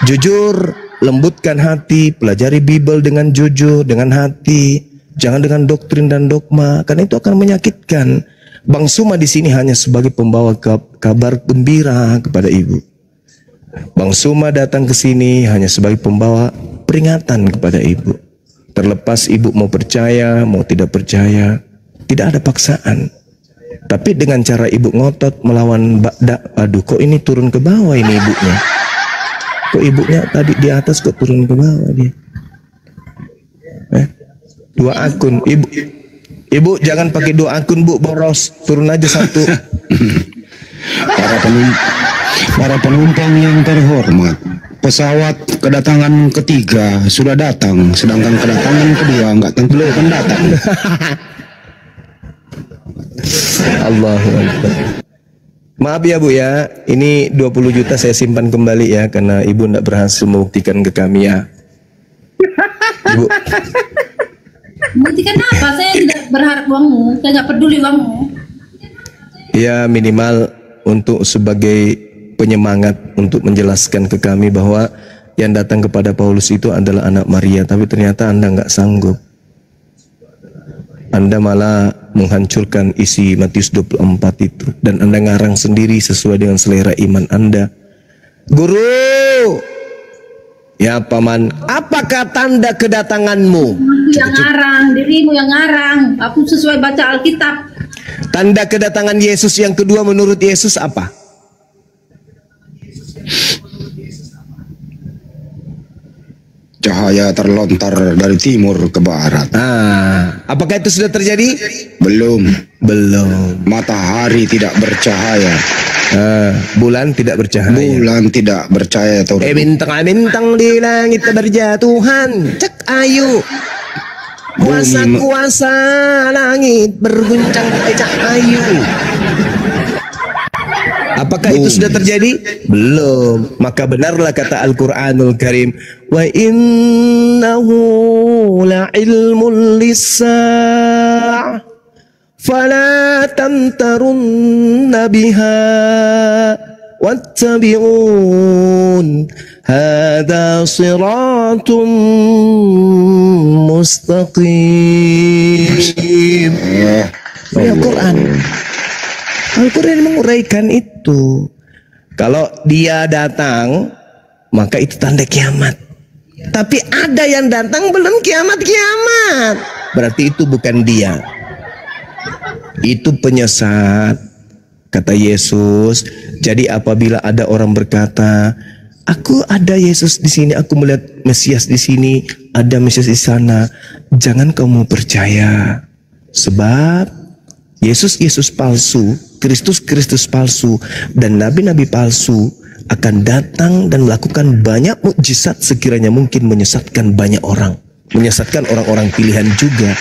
Jujur, lembutkan hati, pelajari Bible dengan jujur, dengan hati, jangan dengan doktrin dan dogma, karena itu akan menyakitkan. Bang Suma di sini hanya sebagai pembawa kabar gembira kepada Ibu. Bang Suma datang ke sini hanya sebagai pembawa peringatan kepada Ibu. Terlepas Ibu mau percaya, mau tidak percaya, tidak ada paksaan. Tapi dengan cara Ibu ngotot melawan aduh kok ini turun ke bawah ini ibunya. Kok ibunya tadi di atas kok turun ke bawah dia. Dua akun. Ibu jangan pakai dua akun Bu, boros. Turun aja satu. Para penumpang yang terhormat, pesawat kedatangan ketiga sudah datang, sedangkan kedatangan kedua nggak tentu akan datang. Allahu Akbar. Maaf ya Bu ya, ini 20 juta saya simpan kembali ya, karena Ibu tidak berhasil membuktikan ke kami ya. Ibu. Buktikan apa? Saya tidak berharap uangmu, saya nggak peduli uangmu. Ya minimal untuk sebagai penyemangat untuk menjelaskan ke kami bahwa yang datang kepada Paulus itu adalah anak Maria, tapi ternyata Anda nggak sanggup. Anda malah menghancurkan isi Matius 24 itu, dan Anda ngarang sendiri sesuai dengan selera iman Anda. Guru, ya Paman, apakah tanda kedatanganmu? Yang ngarang, dirimu yang ngarang. Aku sesuai baca Alkitab. Tanda kedatangan Yesus yang kedua menurut Yesus apa? Cahaya terlontar dari timur ke barat. Apakah itu sudah terjadi? Belum. Matahari tidak bercahaya. Bulan tidak bercahaya. Bintang-bintang di langit berjatuhan. Cek ayu. Kuasa-kuasa langit berguncang. Cek ayu. Apakah itu sudah terjadi? Belum. Maka benarlah kata Al-Quranul Karim, wa innahu la'ilmun lis-sa'ah fala tamtarunna biha wattabi'un hadha siratun mustaqim. Ya Quran. Al-Quran menguraikan itu. Kalau dia datang, maka itu tanda kiamat. Tapi ada yang datang belum kiamat. Berarti itu bukan dia. Itu penyesat. Kata Yesus. Jadi apabila ada orang berkata, aku ada Yesus di sini, aku melihat Mesias di sini, ada Mesias di sana, jangan kamu percaya. Sebab Yesus palsu, Kristus palsu, dan nabi-nabi palsu akan datang dan melakukan banyak mukjizat sekiranya mungkin menyesatkan banyak orang, menyesatkan orang-orang pilihan juga.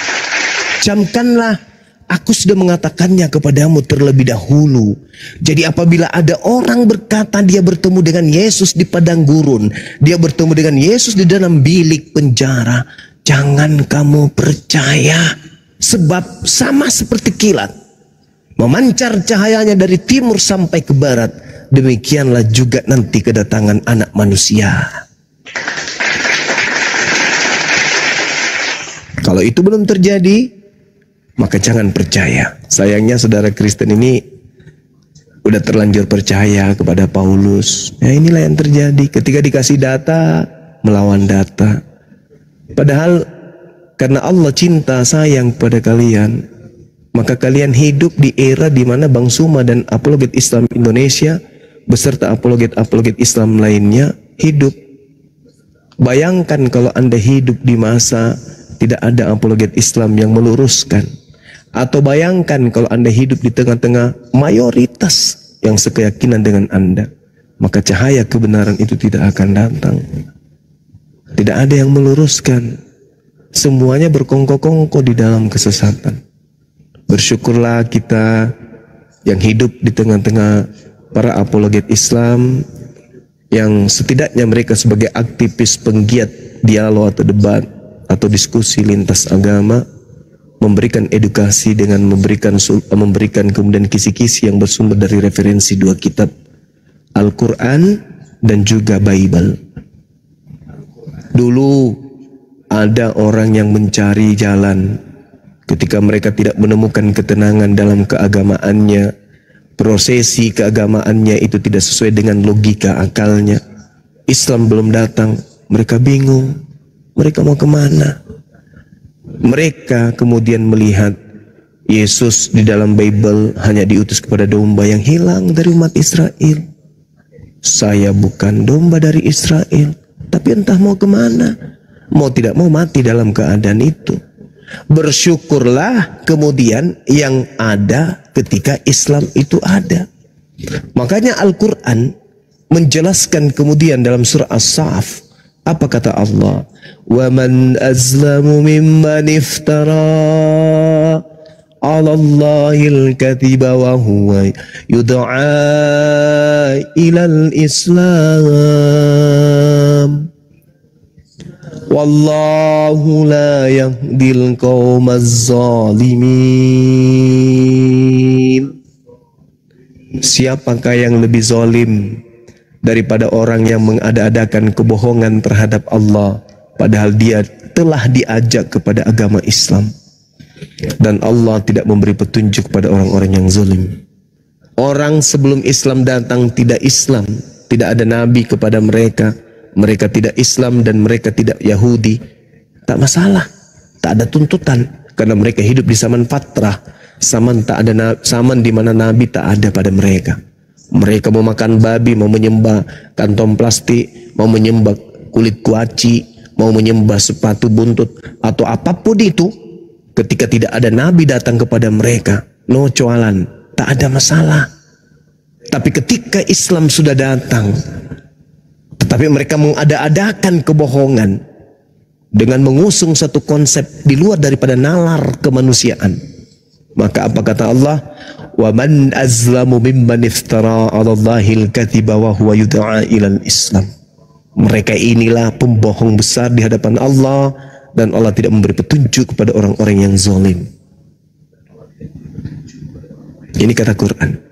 Camkanlah, aku sudah mengatakannya kepadamu terlebih dahulu. Jadi apabila ada orang berkata dia bertemu dengan Yesus di padang gurun, dia bertemu dengan Yesus di dalam bilik penjara, jangan kamu percaya. Sebab sama seperti kilat, memancar cahayanya dari timur sampai ke barat, demikianlah juga nanti kedatangan Anak Manusia. Kalau itu belum terjadi, maka jangan percaya. Sayangnya saudara Kristen ini udah terlanjur percaya kepada Paulus. Ya, inilah yang terjadi ketika dikasih data, melawan data. Padahal karena Allah cinta sayang pada kalian, maka kalian hidup di era di mana Bang Suma dan apologet Islam Indonesia beserta apologet Islam lainnya hidup. Bayangkan kalau Anda hidup di masa tidak ada apologet Islam yang meluruskan. Atau bayangkan kalau Anda hidup di tengah-tengah mayoritas yang sekeyakinan dengan Anda, maka cahaya kebenaran itu tidak akan datang. Tidak ada yang meluruskan. Semuanya berkongko-kongko di dalam kesesatan. Bersyukurlah kita yang hidup di tengah-tengah para apologet Islam, yang setidaknya mereka sebagai aktivis penggiat dialog atau debat atau diskusi lintas agama, memberikan edukasi dengan memberikan kemudian kisi-kisi yang bersumber dari referensi dua kitab, Al-Quran dan juga Bible. Dulu ada orang yang mencari jalan ketika mereka tidak menemukan ketenangan dalam keagamaannya, prosesi keagamaannya itu tidak sesuai dengan logika akalnya. Islam belum datang, mereka bingung, mereka mau kemana? Mereka kemudian melihat Yesus di dalam Bible hanya diutus kepada domba yang hilang dari umat Israel. Saya bukan domba dari Israel, tapi entah mau kemana. Mau tidak mau mati dalam keadaan itu. Bersyukurlah kemudian yang ada ketika Islam itu ada. Makanya Al-Quran menjelaskan kemudian dalam surah As-Sa'af, apa kata Allah? Wa man azlamu mimman iftara 'ala Allahil kadhiba wa huwa yud'a ilal Islam. Wallahu la yahdil qaumaz zalimin. Siapakah yang lebih zalim daripada orang yang mengada-adakan kebohongan terhadap Allah, padahal dia telah diajak kepada agama Islam, dan Allah tidak memberi petunjuk pada orang-orang yang zalim. Orang sebelum Islam datang tidak Islam, tidak ada nabi kepada mereka. Mereka tidak Islam dan mereka tidak Yahudi, tak masalah, tak ada tuntutan, karena mereka hidup di zaman fatrah, zaman di mana nabi tak ada pada mereka. Mereka mau makan babi, mau menyembah kantong plastik, mau menyembah kulit kuaci, mau menyembah sepatu buntut atau apapun itu, ketika tidak ada nabi datang kepada mereka, no coalan, tak ada masalah. Tapi ketika Islam sudah datang, tetapi mereka mengada-adakan kebohongan dengan mengusung satu konsep di luar daripada nalar kemanusiaan, maka apa kata Allah? Wa man azlamu mimman iftara 'ala Allahil kadhiba wa huwa yud'a ilal Islam. Mereka inilah pembohong besar di hadapan Allah, dan Allah tidak memberi petunjuk kepada orang-orang yang zalim. Ini kata Quran.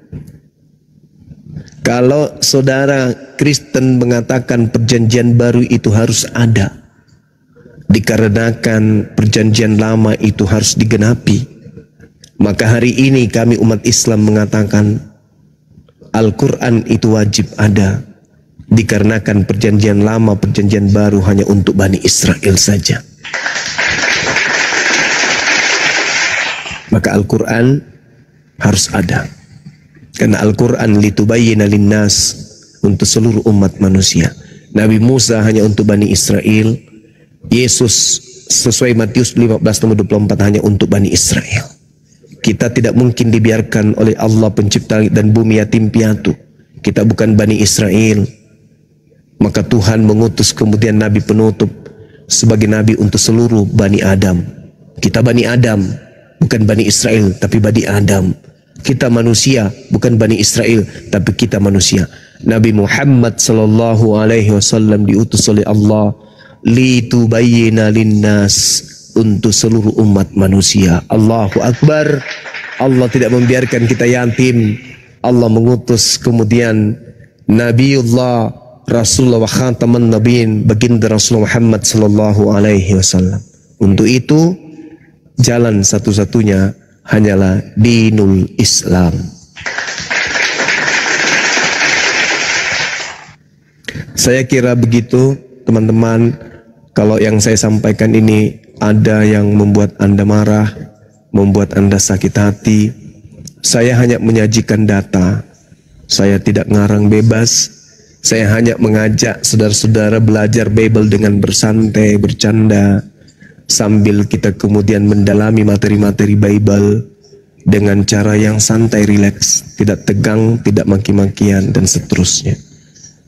Kalau saudara Kristen mengatakan perjanjian baru itu harus ada, dikarenakan perjanjian lama itu harus digenapi, Maka hari ini kami umat Islam mengatakan Al-Quran itu wajib ada, dikarenakan perjanjian lama, perjanjian baru hanya untuk Bani Israel saja. Maka Al-Quran harus ada, karena Al-Quran litubayyina linnas, untuk seluruh umat manusia. Nabi Musa hanya untuk Bani Israel. Yesus sesuai Matius 15:24 hanya untuk Bani Israel. Kita tidak mungkin dibiarkan oleh Allah pencipta langit dan bumi yatim piatu. Kita bukan Bani Israel. Maka Tuhan mengutus kemudian Nabi penutup sebagai Nabi untuk seluruh Bani Adam. Kita Bani Adam, bukan Bani Israel, tapi Bani Adam. Kita manusia, bukan Bani Israel, tapi kita manusia. Nabi Muhammad sallallahu alaihi wasallam diutus oleh Allah litubayyina linnas, untuk seluruh umat manusia. Allahu Akbar. Allah tidak membiarkan kita yatim. Allah mengutus kemudian Nabiullah Rasulullah wa khataman nabiin, baginda Rasulullah Muhammad sallallahu alaihi wasallam. Untuk itu jalan satu-satunya hanyalah dinul Islam. Saya kira begitu teman-teman. Kalau yang saya sampaikan ini ada yang membuat Anda marah, membuat Anda sakit hati, saya hanya menyajikan data. Saya tidak ngarang bebas. Saya hanya mengajak saudara-saudara belajar Bible dengan bersantai, bercanda, sambil kita kemudian mendalami materi-materi Bible dengan cara yang santai, rileks, tidak tegang, tidak maki-makian, dan seterusnya.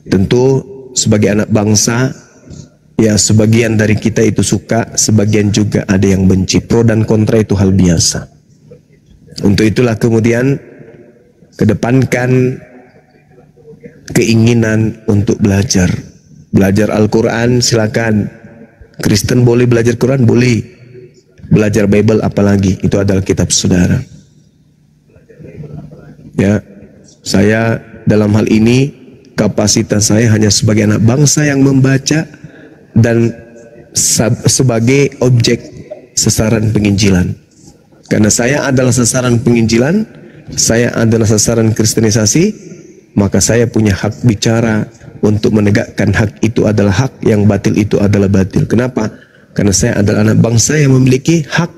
Tentu sebagai anak bangsa, ya sebagian dari kita itu suka, sebagian juga ada yang benci. Pro dan kontra itu hal biasa. Untuk itulah kemudian kedepankan keinginan untuk belajar. Belajar Al-Quran silakan. Kristen boleh belajar Quran? Boleh. Belajar Bible apalagi, itu adalah kitab saudara. Ya, saya dalam hal ini kapasitas saya hanya sebagai anak bangsa yang membaca dan sebagai objek sasaran penginjilan. Karena saya adalah sasaran penginjilan, saya adalah sasaran kristenisasi, maka saya punya hak bicara untuk menegakkan hak itu adalah hak, yang batil itu adalah batil. Kenapa? Karena saya adalah anak bangsa yang memiliki hak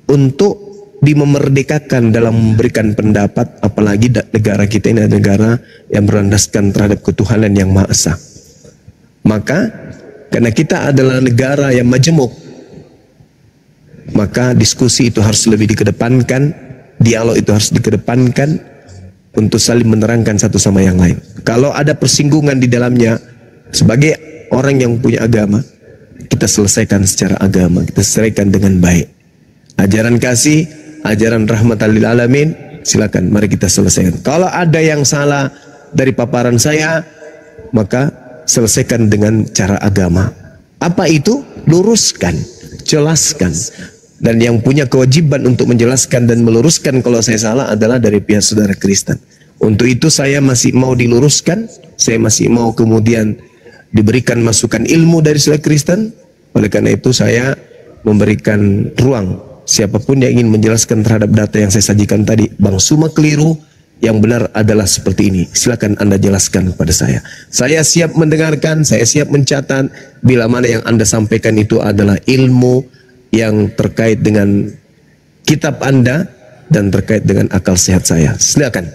untuk dimemerdekakan dalam memberikan pendapat, apalagi negara kita ini adalah negara yang berlandaskan terhadap ketuhanan yang Maha Esa. Maka karena kita adalah negara yang majemuk, maka diskusi itu harus lebih dikedepankan, dialog itu harus dikedepankan untuk saling menerangkan satu sama yang lain. Kalau ada persinggungan di dalamnya, sebagai orang yang punya agama, kita selesaikan secara agama, kita selesaikan dengan baik. Ajaran kasih, ajaran rahmatan lil alamin, silakan mari kita selesaikan. Kalau ada yang salah dari paparan saya, maka selesaikan dengan cara agama. Apa itu? Luruskan, jelaskan. Dan yang punya kewajiban untuk menjelaskan dan meluruskan kalau saya salah adalah dari pihak saudara Kristen. Untuk itu saya masih mau diluruskan, saya masih mau kemudian diberikan masukan ilmu dari saudara Kristen. Oleh karena itu saya memberikan ruang siapapun yang ingin menjelaskan terhadap data yang saya sajikan tadi, Bang Suma keliru, yang benar adalah seperti ini, silakan Anda jelaskan kepada saya. Saya siap mendengarkan, saya siap mencatat bila mana yang Anda sampaikan itu adalah ilmu yang terkait dengan kitab Anda dan terkait dengan akal sehat saya. Silakan.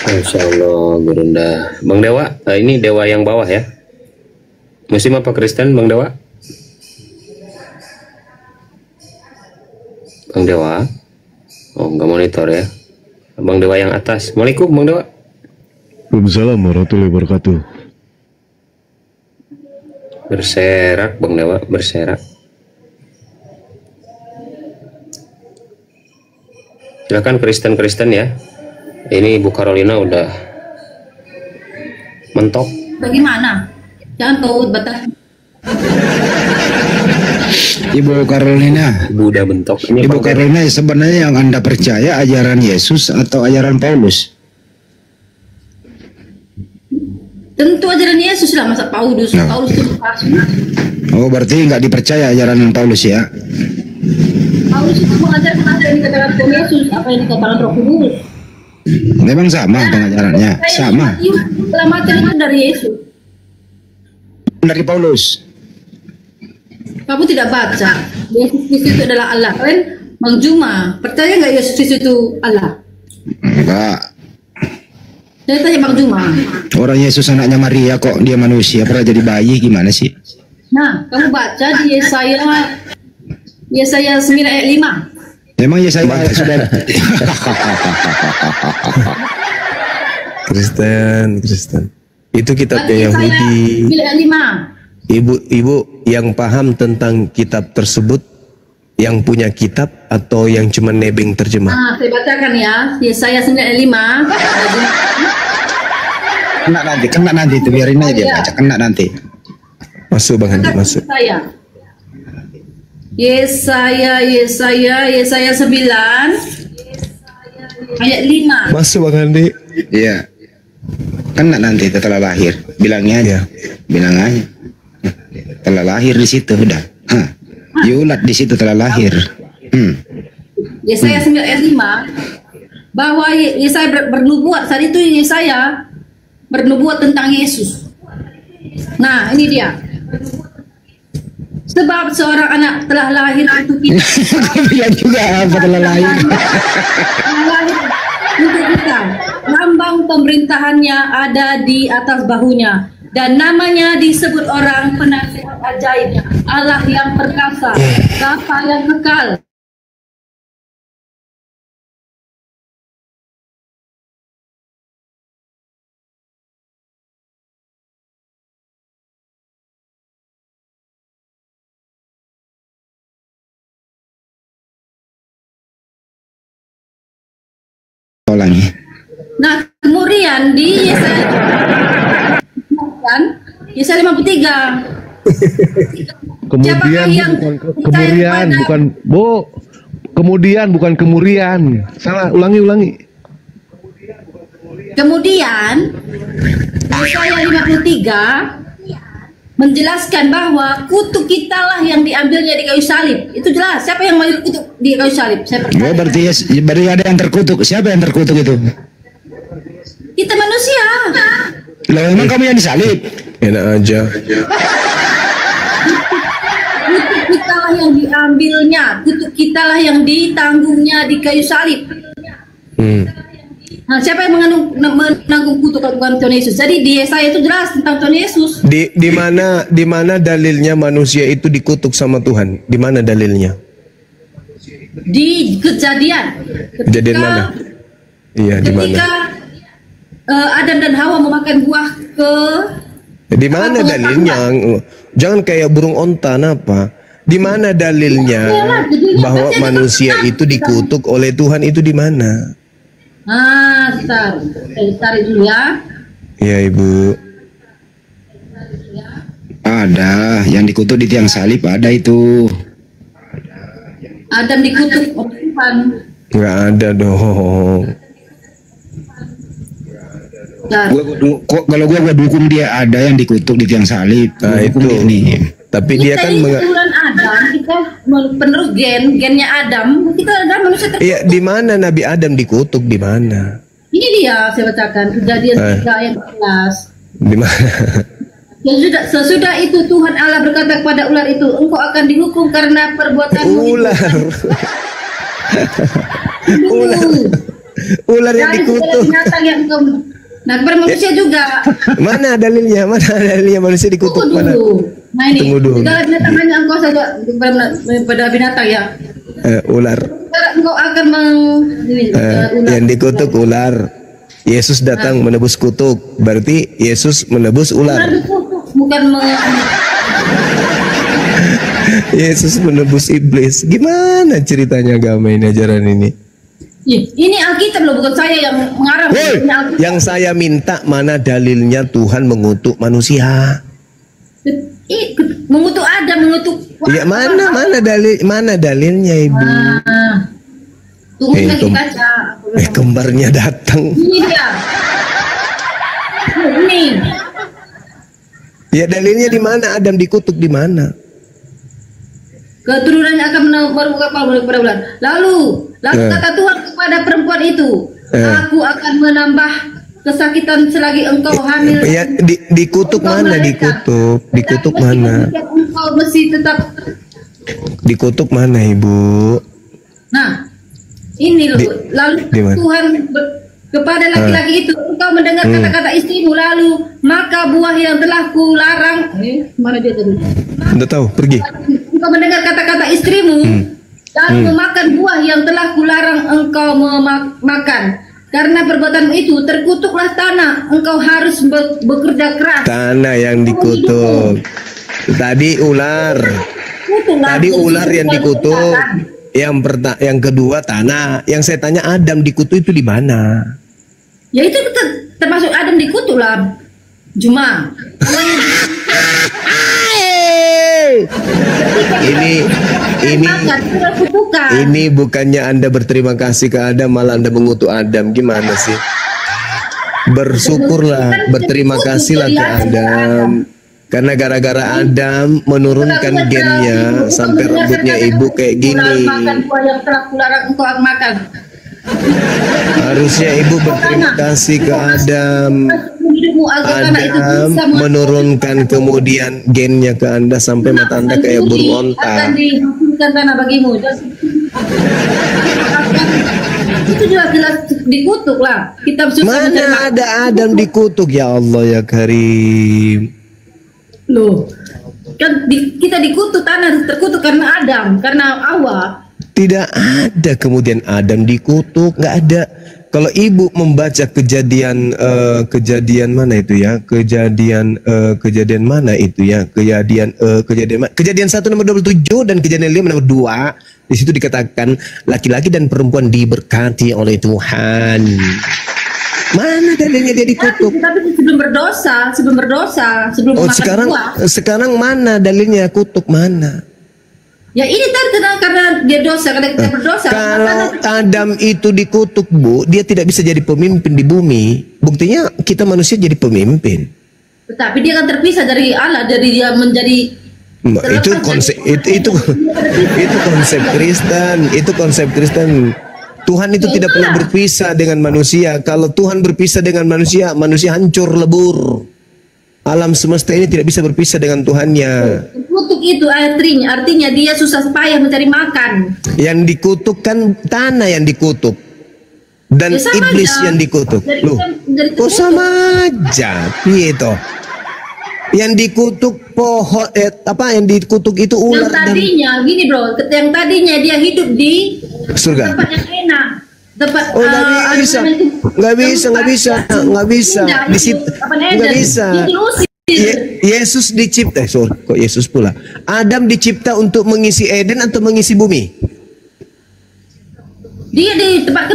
Masya Allah, Gurunda. Bang Dewa, ini Dewa yang bawah ya? Muslim apa Kristen, Bang Dewa? Bang Dewa, oh nggak monitor ya. Bang Dewa yang atas. Assalamualaikum Bang Dewa. Waalaikumsalam warahmatullahi wabarakatuh. Berserak Bang Dewa, berserak. Silakan Kristen ya. Ini Ibu Carolina udah mentok. Bagaimana? Jangan kau batas. Ibu Carolina, Ibu udah bentok. Ini Ibu Carolina, sebenarnya yang Anda percaya ajaran Yesus atau ajaran Paulus? Tentu ajaran Yesus lah, masa Paulus itu palsu. Oh, berarti nggak dipercaya ajaran Paulus ya? Paulus itu mengajarkan apa yang dikatakan Tuhan Yesus, apa yang dikatakan Roh Kudus. Memang sama pengajarannya, sama. Keselamatan itu dari Yesus. Dari Paulus. Kamu tidak baca, Yesus Kristus itu adalah Allah. Kalian Bang Juma, percaya nggak Yesus Kristus itu Allah? Enggak. Saya tanya Bang Juma. Orang Yesus anaknya Maria kok dia manusia, pernah jadi bayi gimana sih? Nah, kamu baca di Yesaya 9 ayat 5. Memang Yesaya sudah. Kristen. Itu kitabnya Yesaya Yahudi. 9 ayat 5. Ibu yang paham tentang kitab tersebut, yang punya kitab atau yang cuma nebeng terjemah? Nah, saya bacakan ya. Yesaya 9 ayat 5. Kena nanti itu biarin aja dia baca, kena nanti. Masuk Bang Handi, masuk. Yesaya 9 ayat 5. Masuk Bang Handi. Iya. Kena nanti setelah lahir. Bilangnya aja. Bilang aja. Telah lahir di situ udah. Yulat di situ telah lahir. Yesaya 9 ayat 5 bahwa Yesaya bernubuat saat itu. Yesaya bernubuat tentang Yesus. Nah, ini dia. Sebab seorang anak telah lahir untuk kita. Bilang juga apa telah lahir. Untuk kita. Lambang pemerintahannya ada di atas bahunya. Dan namanya disebut orang penasihat ajaib, Allah yang perkasa, Bapa yang kekal. Ulangi. Nah, kemudian di Yesaya 53. Kemudian bukan kemurian. Salah, ulangi. Kemudian Yesaya 53 menjelaskan bahwa kutuk kitalah yang diambilnya di kayu salib. Itu jelas. Siapa yang mengambil kutuk di kayu salib? Saya percaya. Oh, berarti ada yang terkutuk. Siapa yang terkutuk itu? Kita manusia. Lah emang kamu yang disalib? Enak aja. Kutuk kitalah yang diambilnya, kutuk kitalah yang ditanggungnya di kayu salib. Nah, siapa yang menanggung kutuk bukan Tuhan Yesus? Jadi di Yesaya itu jelas tentang Tuhan Yesus. Di mana dalilnya manusia itu dikutuk sama Tuhan? Di mana dalilnya? Di Kejadian. Kejadian mana? Iya, di mana? Ketika Adam dan Hawa memakan buah di mana dalilnya? Jangan kayak burung onta apa? Di mana dalilnya bahwa manusia itu dikutuk oleh Tuhan, itu di mana? Saya tarik dulu ya. Ya Ibu. Ada yang dikutuk di tiang salib, ada itu. Adam dikutuk oleh Tuhan. Nggak ada dong. Kalau gua dukung dia, ada yang dikutuk di tiang salib. Nah itu. Tapi dia kan keturunan Adam, kita penerus gennya Adam, kita adalah manusia terkutuk. Iya, di mana Nabi Adam dikutuk, di mana? Ini dia saya bacakan Kejadian 3 ayat 14. Di mana? Sesudah itu Tuhan Allah berkata kepada ular itu, engkau akan dihukum karena perbuatanmu. Ular yang dikutuk. Nah, kepada manusia juga. Mana dalilnya? Manusia dikutuk? Tunggu dulu. Nah ini, tunggu dulu. segala binatang hanya engkau saja pada binatang ya. Ular. Engkau akan ular. Yang dikutuk ular. Yesus datang menebus kutuk. Berarti Yesus menebus ular. Bukan Yesus menebus iblis. Gimana ceritanya agama ini, ajaran ini? Ini Alkitab loh, bukan saya yang mengarang. Yang saya minta mana dalilnya Tuhan mengutuk manusia? Mengutuk Adam, mengutuk. Ya mana dalilnya Ibu? Tunggu lagi baca. Kembarnya datang. Ini dia. Ini. Ya dalilnya di mana Adam dikutuk, di mana? keturunannya akan menemukan kepada bulan. Lalu kata Tuhan kepada perempuan itu, aku akan menambah kesakitan selagi engkau hamil. Ya, dikutuk mana? Dikutuk mana? Engkau mesti tetap. Dikutuk mana, Ibu? Nah, ini loh. Lalu Tuhan kepada laki-laki itu, engkau mendengar kata-kata istrimu, lalu maka buah yang telah kularang. Mana dia tadi? Tidak tahu, pergi. Engkau mendengar kata-kata istrimu, lalu memakan buah yang telah kularang engkau makan. Karena perbuatanmu itu, terkutuklah tanah. Engkau harus bekerja keras. Tanah yang dikutuk. Tadi ular. Tadi ular yang dikutuk. Yang kedua tanah. Yang saya tanya Adam dikutuk itu di mana? Ya itu termasuk Adam dikutuk lah. Cuma ini bukannya Anda berterima kasih ke Adam, malah Anda mengutuk Adam. Gimana sih? Bersyukurlah, berterima kasihlah ke Adam. Karena gara-gara Adam menurunkan gennya sampai rambutnya ibu kayak gini. Harusnya ibu berterima kasih ke Adam. Adam menurunkan kemudian gennya ke Anda sampai mata Anda kayak burung onta. Itu jelas-jelas dikutuk lah. Mana ada Adam dikutuk, ya Allah ya Karim. Loh, kan kita dikutuk, tanah terkutuk karena Adam, karena Hawa. Tidak ada kemudian Adam dikutuk, nggak ada. Kalau ibu membaca kejadian mana itu ya? Kejadian mana itu ya? Kejadian 1 nomor 27 dan kejadian 5 nomor 2. Di situ dikatakan laki-laki dan perempuan diberkati oleh Tuhan. Mana dalilnya dia dikutuk? Tapi sebelum berdosa, sebelum makan buah. Sekarang mana dalilnya kutuk mana? Ya ini karena dia dosa, karena kita berdosa. Kalau Adam itu dikutuk, Bu, dia tidak bisa jadi pemimpin di bumi. Buktinya kita manusia jadi pemimpin. Tetapi dia kan terpisah dari Allah, dari dia menjadi. Itu konsep konsep Kristen. Tuhan itu tidak pernah berpisah dengan manusia. Kalau Tuhan berpisah dengan manusia, manusia hancur lebur. Alam semesta ini tidak bisa berpisah dengan Tuhannya. Kutuk itu artinya dia susah payah mencari makan. Yang dikutuk kan tanah yang dikutuk. Dan ya iblis aja. Yang dikutuk. Loh, kok sama aja? Gitu. Yang dikutuk pohon yang dikutuk itu ular. Yang tadinya gini bro, yang tadinya dia hidup di surga. Tempat yang enak. Tempat nggak bisa di situ nggak bisa. Yesus dicipta kok Yesus pula. Adam dicipta untuk mengisi Eden atau mengisi bumi? Dia di tempat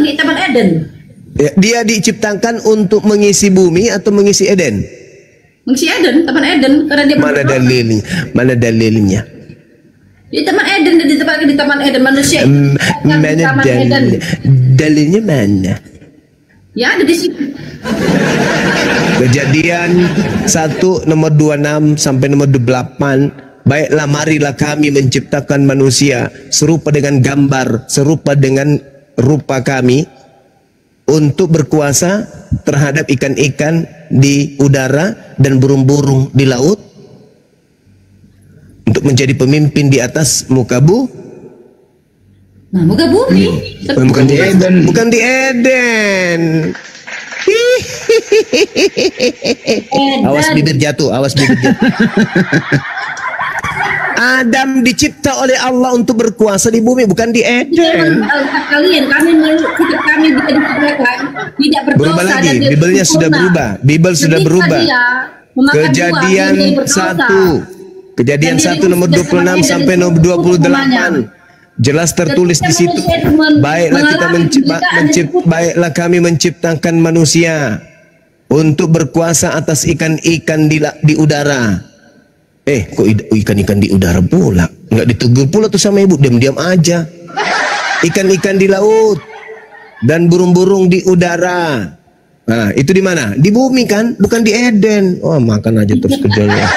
Eden. Ya, dia diciptakan untuk mengisi bumi atau mengisi Eden? Mengisi Eden, tempat Eden karena dia mana dalilnya? Di taman Eden, di taman Eden manusia. Mana dalilnya mana? Ya ada di situ. Kejadian 1 nomor 26 sampai nomor 28. Baiklah marilah kami menciptakan manusia serupa dengan gambar, serupa dengan rupa kami, untuk berkuasa terhadap ikan-ikan di udara dan burung-burung di laut, untuk menjadi pemimpin di atas muka muka bumi. Bukan di Eden. Bukan di Eden. Awas bibir jatuh, Adam dicipta oleh Allah untuk berkuasa di bumi, bukan di Eden. Kami bisa diciptakan tidak berdosa. Berubah lagi, Bibelnya sudah berubah. Bibel sudah berubah. Kejadian 1 nomor 26 sampai nomor 28. Jelas tertulis di situ. Baiklah kami menciptakan manusia untuk berkuasa atas ikan-ikan di udara. Kok ikan-ikan di udara pula? Nggak ditegur pula tuh sama ibu, diam-diam aja. Ikan-ikan di laut dan burung-burung di udara. Nah, itu di mana? Di bumi kan, bukan di Eden. Oh, makan aja terus kerjanya.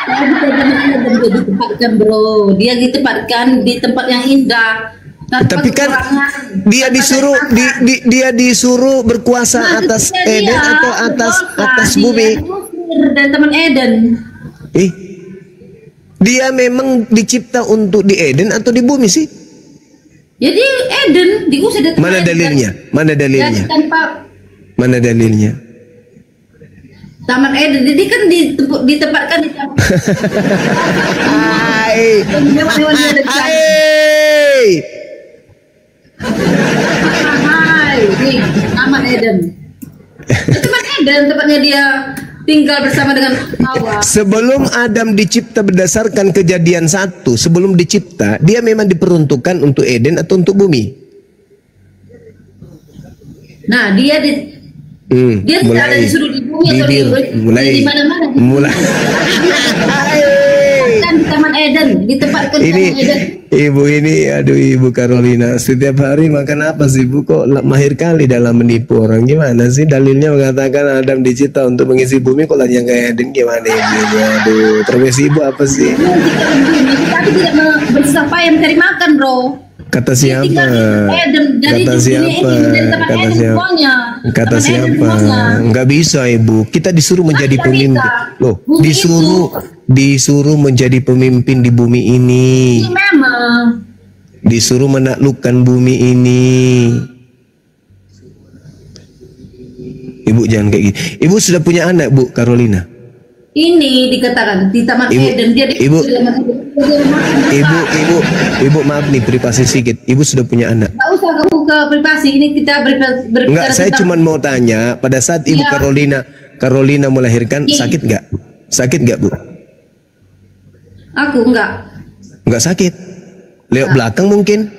Dia ditempatkan bro, dia ditempatkan di tempat yang indah. Tapi kan dia disuruh dia disuruh berkuasa atas Eden atau atas bumi. Dan teman Eden. Dia memang dicipta untuk di Eden atau di bumi sih? Jadi Eden diusir dari Mana dalilnya? Mana dalilnya? Mana dalilnya? Taman Eden, jadi kan ditempatkan di taman. Nih, Taman Eden. Taman Eden tempatnya dia tinggal bersama dengan Hawa. Sebelum Adam dicipta berdasarkan Kejadian 1, sebelum dicipta, dia memang diperuntukkan untuk Eden atau untuk bumi? Nah, dia dia tidak ada disuruh di bumi atau di mana-mana. Kan di Taman Eden, ditempatkan di Taman Eden. Ibu ini, aduh Ibu Carolina, setiap hari makan apa sih Ibu? Kok mahir kali dalam menipu orang? Gimana sih dalilnya mengatakan Adam dicipta untuk mengisi bumi, kok yang kayak Eden gimana Ibu? Aduh, terus Ibu apa sih? Tapi tidak bersusah payah mencari makan bro. Kata siapa? Kata siapa? Kata siapa? Kata siapa? Enggak bisa Ibu. Kita disuruh menjadi pemimpin. Loh, disuruh menjadi pemimpin di bumi ini. Memang. Disuruh menaklukkan bumi ini. Ibu jangan kayak gitu. Ibu sudah punya anak Bu Carolina? Ini dikatakan di Taman Eden dia Ibu maaf nih privasi sedikit. Ibu sudah punya anak? Nggak usah kamu ke privasi, ini kita berbicara. Enggak, saya cuma mau tanya, pada saat Ibu Carolina melahirkan sakit nggak? Sakit nggak Bu? Aku enggak. Enggak sakit. Lewat belakang mungkin.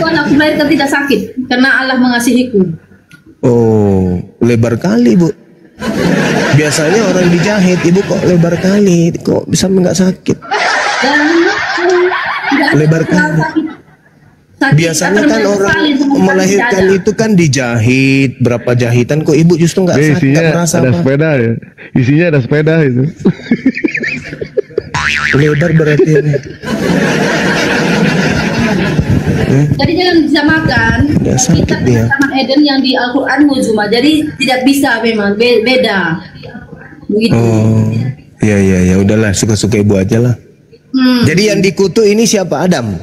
Aku melahirkan tidak sakit karena Allah mengasihiku. Oh, lebar kali Bu. Biasanya orang dijahit, Ibu kok lebar kali, kok bisa nggak sakit? Lebar kali. Biasanya kan orang melahirkan itu kan dijahit, berapa jahitan, kok Ibu justru nggak sakit, nggak merasa ada apa? Sepeda ya, isinya ada sepeda itu. Lebar berarti ini. Jadi jangan disamakan. Ya, sakit dia. Taman Eden yang di Al-Quran Mujuma, jadi tidak bisa memang beda. Begitu. Oh, ya, udahlah, suka-suka Ibu aja lah. Jadi yang dikutuk ini siapa? Adam?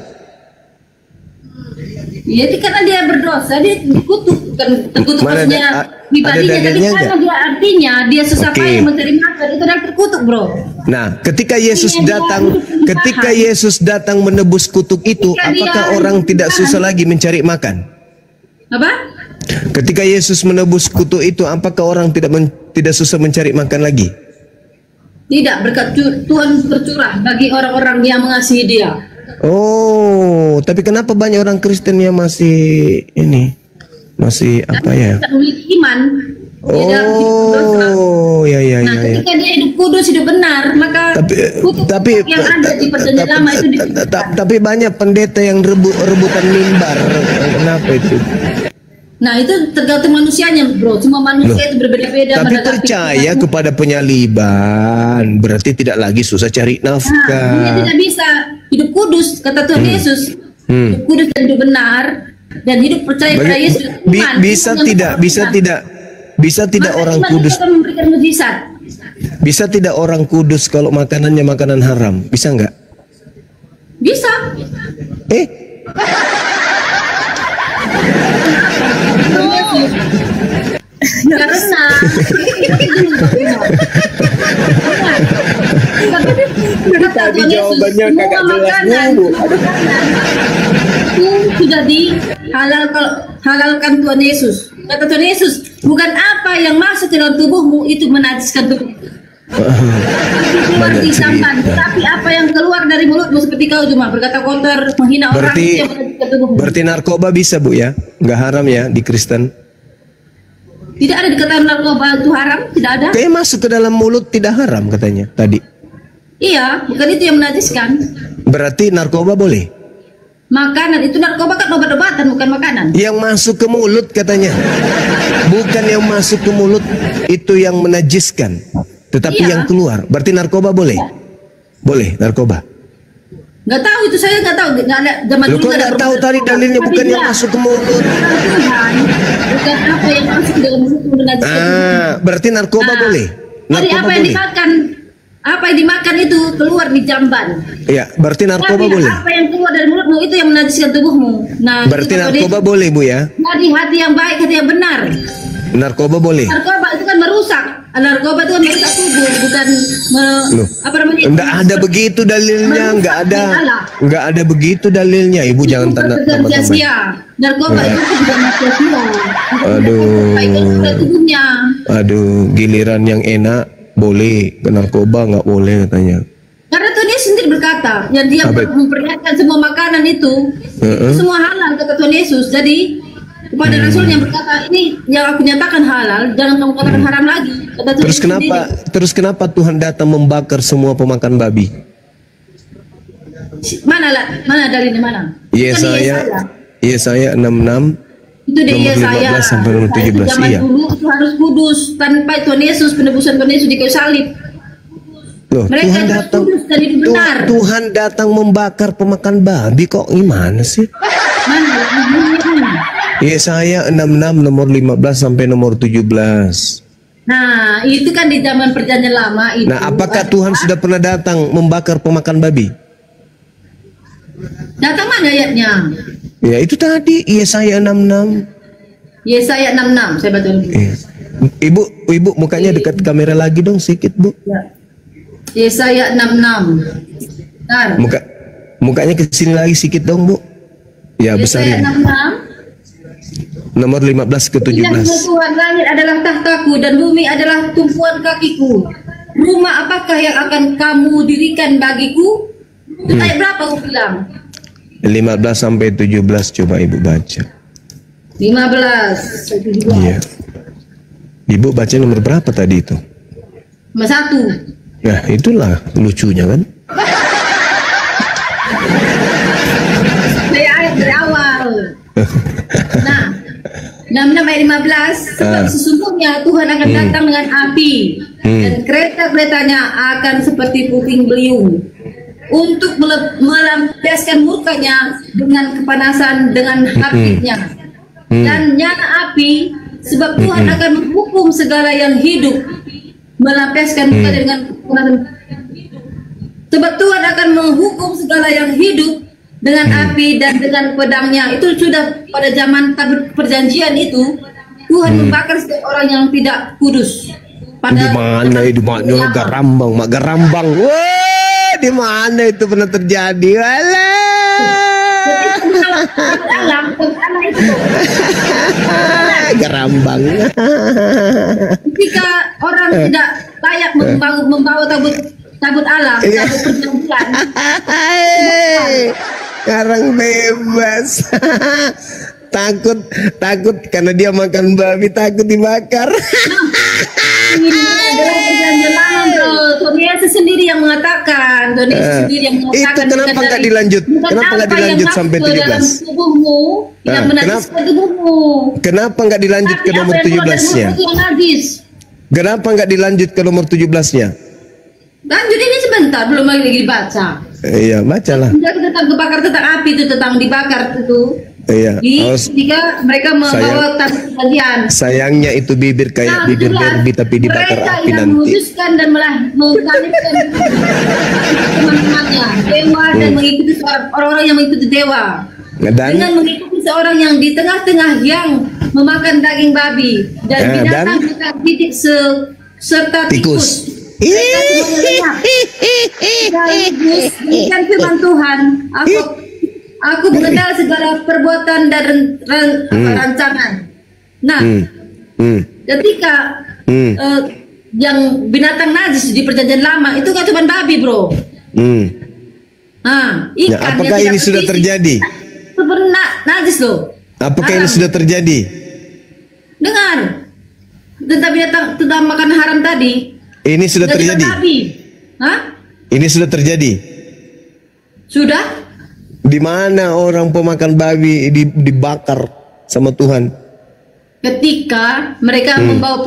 Jadi karena dia berdosa, dia dikutuk. Terkutuk maksudnya pribadinya, tapi karena dia artinya dia susah payah mencari makan, itu adalah terkutuk bro. Nah, ketika Yesus datang menebus kutuk itu, apakah orang tidak susah lagi mencari makan? Apa? Ketika Yesus menebus kutuk itu, apakah orang tidak susah mencari makan lagi? Tidak, berkat Tuhan bercurah bagi orang-orang yang mengasihi Dia. Oh, tapi kenapa banyak orang Kristen yang masih apa ya? Tidak memiliki iman. Oh, ya. Ketika dia hidup kudus, hidup benar, maka tapi yang ada di perjanjian lama itu tapi banyak pendeta yang rebutan mimbar. Kenapa itu? Nah, itu tergantung manusianya, bro. Cuma manusia itu berbeda-beda. Tapi percaya kepada penyaliban, berarti tidak lagi susah cari nafkah. Nah, dia tidak bisa hidup kudus, kata Tuhan Yesus. Hidup kudus dan hidup benar, dan hidup percaya pada Yesus. Bisa tidak orang kudus memberikan mujizat? Bisa tidak orang kudus kalau makanannya makanan haram? Bisa nggak? Bisa. Karena tadi jawabannya kagak jelas Bu. Itu sudah dihalalkan Tuhan Yesus. Kata Tuhan Yesus, bukan apa yang masuk ke dalam tubuhmu itu menajiskan tubuhmu. Tapi apa yang keluar dari mulutmu seperti kau cuma berkata kotor, menghina orang itu yang menajiskan tubuhmu. Berarti narkoba bisa Bu ya? Nggak haram ya di Kristen? Tidak ada dikatakan narkoba itu haram, tidak ada. Kayak masuk ke dalam mulut tidak haram katanya tadi. Iya, bukan itu yang menajiskan. Berarti narkoba boleh? Makanan itu narkoba kan obat-obatan, bukan makanan. Yang masuk ke mulut katanya. Bukan yang masuk ke mulut itu yang menajiskan. Tetapi Iya. yang keluar, berarti narkoba boleh? Boleh, narkoba. Nggak tahu itu, saya nggak tahu, nggak ada zaman Lu dulu kok nggak ada nggak tahu tadi dalilnya Tapi bukan yang dia, masuk ke mulut? Tuhan, bukan apa yang masuk ke dalam mulut dengan Berarti narkoba Nah, boleh? Tadi Narkoba apa yang boleh? dimakan, apa yang dimakan itu keluar di jamban. Iya, berarti narkoba Tapi boleh? apa yang keluar dari mulutmu itu yang menajiskan tubuhmu. Nah, Berarti itu kalau narkoba boleh, Bu ya? Jadi hati yang baik, hati yang benar. Narkoba boleh? Narkoba itu kan merusak. Narkoba itu kan merusak tubuh, bukan Loh, apa namanya? Enggak ada begitu dalilnya, enggak ada. Enggak ada begitu dalilnya. Ibu jangan tanda tambah-tambah. sia-sia. Narkoba itu juga sia-sia. Aduh. Baikkan pada tubuhnya. Aduh, giliran yang enak boleh, ke narkoba nggak boleh katanya. Karena Tuhan Yesus sendiri berkata, yang dia Apa itu? memperlihatkan semua makanan itu semua halal kata Tuhan Yesus. Jadi kepada Rasul yang berkata, ini yang aku nyatakan halal, jangan kamu katakan haram lagi. Kata Tuhan Terus Yesus kenapa? sendiri. Terus kenapa Tuhan datang membakar semua pemakan babi? Mana dalilnya mana? Yesaya 66 Itu di nomor Yesaya 15 sampai nomor 17. Zaman Iya. dulu itu harus kudus, tanpa Tuhan Yesus, penebusan Tuhan Yesus di kayu salib. Loh, Mereka Tuhan yang datang kudus dan itu benar. Tuhan datang membakar pemakan babi kok gimana sih? Mana? Yesaya 66 nomor 15 sampai nomor 17. Nah, itu kan di zaman perjanjian lama itu. Nah, apakah Tuhan sudah pernah datang membakar pemakan babi? Datang mana ayatnya? Ya, itu tadi Yesaya 66. Yesaya 66, saya baca dulu. Ibu mukanya dekat kamera lagi dong sedikit, Bu. Ya. Yesaya 66. Bentar. Mukanya ke sini lagi sedikit dong, Bu. Ya, Yesaya besarin. 66. Nomor 15 ke Ingat 17. Tuhan, langit adalah tahtaku dan bumi adalah tumpuan kakiku. Rumah apakah yang akan kamu dirikan bagiku? Itu ayat berapa aku bilang? 15 sampai 17 coba Ibu baca. 15. Iya. Ibu baca nomor berapa tadi itu? Nomor 1. Nah, itulah lucunya kan? Dari ayat dari awal. Nah, 66 ayat 15. Sebab sesungguhnya Tuhan akan datang dengan api dan kereta-keretanya akan seperti puting beliung untuk melampiaskan mukanya dengan kepanasan dengan apinya dan nyala api, sebab Tuhan akan menghukum segala yang hidup, melampiaskan muka dengan kepanasan, sebab Tuhan akan menghukum segala yang hidup dengan api dan dengan pedangnya. Itu sudah pada zaman tabut perjanjian itu Tuhan membakar setiap orang yang tidak kudus. Di mana itu maknya Garambang, Mak Garambang. Wah, di mana itu pernah terjadi? Garambang. Ketika orang tidak layak membawa tabut Allah, tabut perjanjian. Sekarang bebas. takut karena dia makan babi, takut dibakar. Ini adalah perjanjian lama, bro. Tuhan Yesus sendiri yang mengatakan. Tuhan Yesus sendiri yang mengatakan. Itu kenapa nggak dilanjut? Kenapa nggak dilanjut sampai 17? Tubuhmu yang menajiskan tubuhmu. Kenapa nggak dilanjut ke nomor 17-nya? Kenapa nggak dilanjut ke nomor 17-nya? Lanjut ini sebentar, belum lagi dibaca. Iya, bacalah. Tentang kebakar, tentang api itu, tentang dibakar itu. Iya. Ketika mereka membawa tabut perjanjian. Sayangnya itu bibir kayak bibir derby tapi dibakar api mereka yang nanti. memutuskan dan mengkalifkan teman-temannya dewa dan mengikuti orang-orang yang mengikuti dewa. Dengan mengikuti seorang yang di tengah-tengah yang memakan daging babi dan binatang makan titik serta tikus. Demikian firman Tuhan. Aku mengenal segala perbuatan dan rancangan. Nah, ketika yang binatang najis di perjanjian lama itu nggak cuma babi, bro. Nah, ikan. Nah, apakah ini sudah terjadi? Sebenarnya najis loh. Apakah ini sudah terjadi? Dengar tentang binatang, tentang makan haram tadi. Ini sudah terjadi. Hah? Ini sudah terjadi. Sudah? Di mana orang pemakan babi dibakar sama Tuhan? Ketika mereka membawa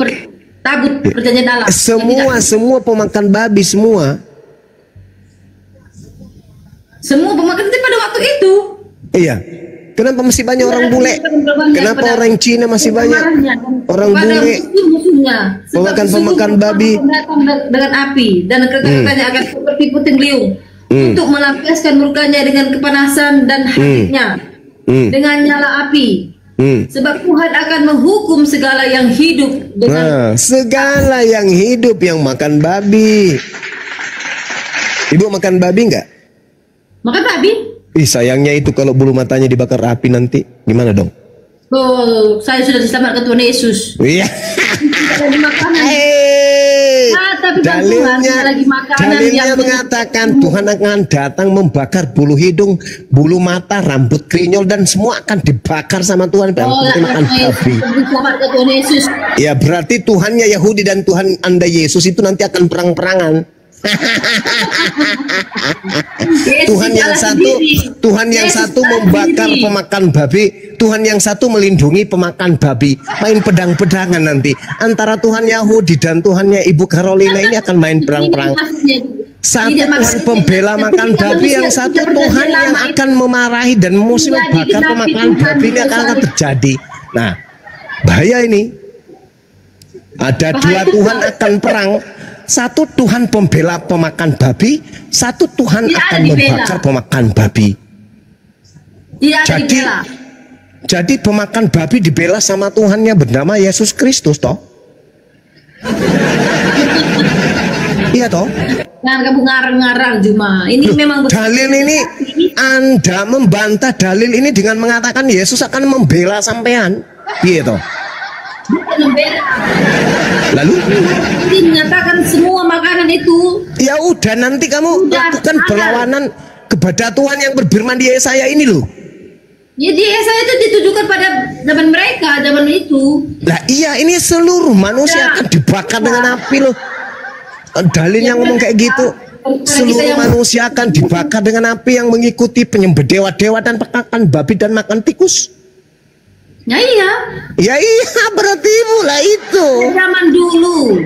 tabut perjanjian Allah. Semua pemakan babi semua. Semua pemakan itu pada waktu itu. Iya. Kenapa masih banyak orang bule? Kenapa orang Cina masih banyak orang bule? Pemakan babi. Dengan api dan kata-katanya akan seperti puting beliung untuk melampiaskan murkanya dengan kepanasan dan hatinya dengan nyala api. Sebab Tuhan akan menghukum segala yang hidup dengan segala yang hidup yang makan babi. Ibu makan babi enggak? Makan babi? Ih, sayangnya itu kalau bulu matanya dibakar api nanti gimana dong? Oh, saya sudah diselamatkan Tuhan Yesus. Iya. Tapi dalilnya mengatakan Tuhan akan datang membakar bulu hidung, bulu mata, rambut krinyol dan semua akan dibakar sama Tuhan. Makan babi. Ya berarti Tuhannya Yahudi dan Tuhan Anda Yesus itu nanti akan perang-perangan. Tuhan yang satu membakar pemakan babi, Tuhan yang satu melindungi pemakan babi. Main pedang-pedangan nanti antara Tuhan Yahudi dan Tuhannya Ibu Carolina ini akan main perang-perang. Satu Tuhan pembela makan babi, yang satu Tuhan yang akan memarahi dan musim membakar pemakan babi. Ini akan terjadi. Nah, bahaya ini. Ada dua Tuhan akan perang. Satu Tuhan pembela pemakan babi, satu Tuhan akan membakar pemakan babi. Jadi pemakan babi dibela sama Tuhannya bernama Yesus Kristus toh? Iya toh? Nah, kamu ngarang-ngarang cuma. Ini memang dalil ini Anda membantah dalil ini dengan mengatakan Yesus akan membela sampean. Iya toh? Bukan membela. Lalu ini menyatakan semua makanan itu. Ya udah nanti kamu lakukan perlawanan kepada Tuhan yang berfirman di Yesaya ini loh. Ya di Yesaya itu ditujukan pada zaman mereka, zaman itu. Lah iya, ini seluruh manusia akan dibakar dengan api loh. Dalilnya ngomong kayak gitu. Seluruh manusia akan dibakar dengan api yang mengikuti penyembah dewa-dewa dan makan babi dan makan tikus. Ya iya. Ya iya, berarti pula itu. Zaman dulu.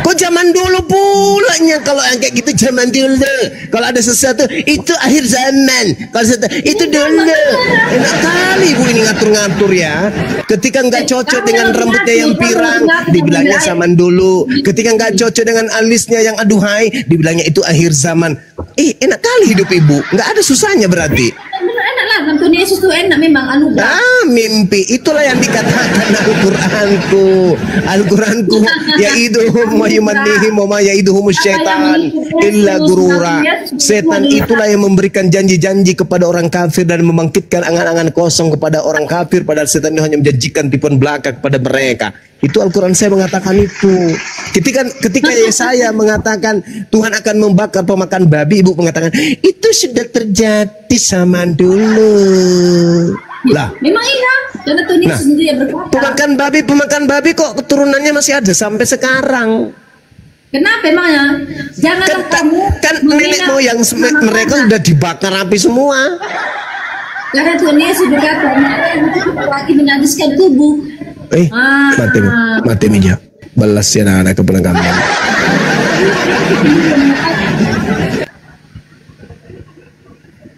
Kok zaman dulu pulanya kalau yang kayak gitu zaman dulu. Kalau ada sesuatu itu akhir zaman. Kalau sesuatu itu dulu. Enak kali Bu ini ngatur-ngatur ya. Ketika nggak cocok dengan rambutnya yang pirang, dibilangnya zaman dulu. Ketika nggak cocok dengan alisnya yang aduhai, dibilangnya itu akhir zaman. Enak kali hidup Ibu. Nggak ada susahnya berarti. Enak lah, Tuhan Yesus tuh enak memang anugerah. Mimpi itulah yang dikatakan Al-Quranku yaiduhum wa yumannihim wa yaiduhum syaitan illa gurura. Setan itulah yang memberikan janji-janji kepada orang kafir dan membangkitkan angan-angan kosong kepada orang kafir, padahal setan itu hanya menjanjikan tipuan belaka kepada mereka. Itu Al-Quran saya mengatakan itu. Ketika Yesaya mengatakan Tuhan akan membakar pemakan babi, Ibu mengatakan itu sudah terjadi zaman dulu. Lah, memang iya. Karena Tuhan Yesus sendiri yang berkata. Pemakan babi kok keturunannya masih ada sampai sekarang. Kenapa emangnya? Janganlah kamu nenek moyang mereka sudah dibakar api semua. Karena Tuhan Yesus berkata, lagi menajiskan tubuh. Mati meja. Balas ya anak-anak kepulang kamu.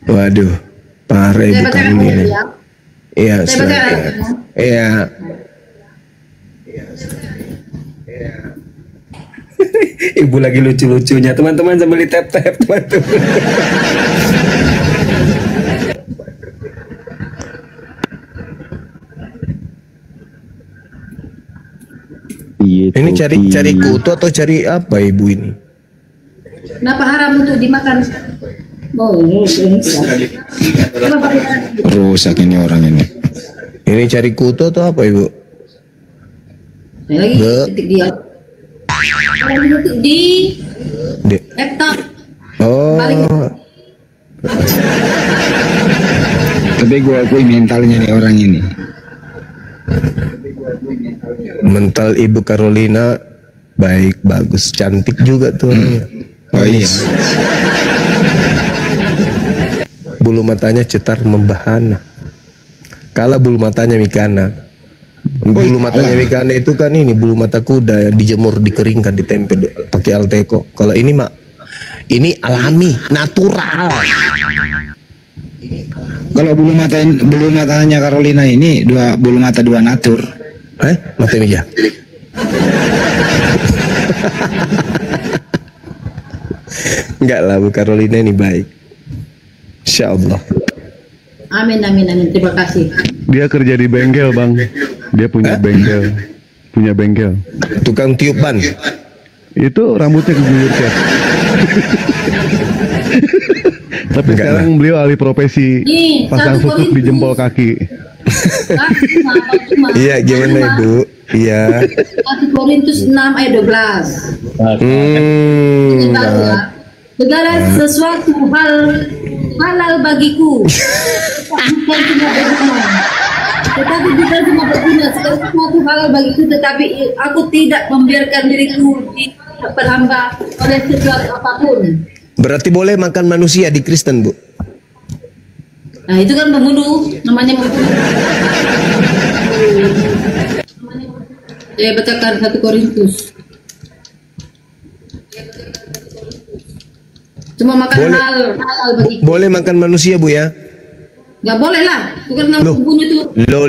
Waduh, parah Ibu kamu ini. Iya, iya. Ibu lagi lucu-lucunya, teman-teman, sambil ditep-tep, teman-teman. Ini cari kutu atau cari apa Ibu ini? Kenapa haram untuk dimakan? Rusak ini orang ini. Ini cari kutu atau apa Ibu? Lagi ketik dia. Di laptop. Oh. Tapi gue akui mentalnya nih orang ini. Mental Ibu Carolina baik, bagus, cantik juga tuh. Oh iya. Bulu matanya cetar membahana. Kala bulu matanya Mikana. Bulu matanya ikan itu kan ini bulu mata kuda dijemur, dikeringkan, ditempel pakai Alteco. Kalau ini mak, ini alami, natural. Kalau bulu matanya Carolina ini bulu mata dua natur. Mata meja. Enggak lah, Bu Carolina ini baik. Insya Allah. Amin, amin, amin. Terima kasih. Dia kerja di bengkel, Bang. Dia punya bengkel. Punya bengkel. Tukang tiup ban. Itu rambutnya keguyur cat. Tapi Enggak sekarang beliau alih profesi pasang susuk di jempol kaki. Iya, gimana Ibu? Iya. 1 Korintus 6 ayat 12. Segala sesuatu halal bagiku, bukan cuma berguna, tetapi bukan cuma berguna. Segala sesuatu halal bagiku, tetapi aku tidak membiarkan diriku diperhamba oleh sesuatu apapun. Berarti boleh makan manusia di Kristen, Bu? Nah itu kan membunuh, namanya membunuh. Saya bacakan 1 Korintus. Cuma makan halal bagi. Boleh makan manusia, Bu ya? Nggak boleh lah, bukan membunuh itu. Lo.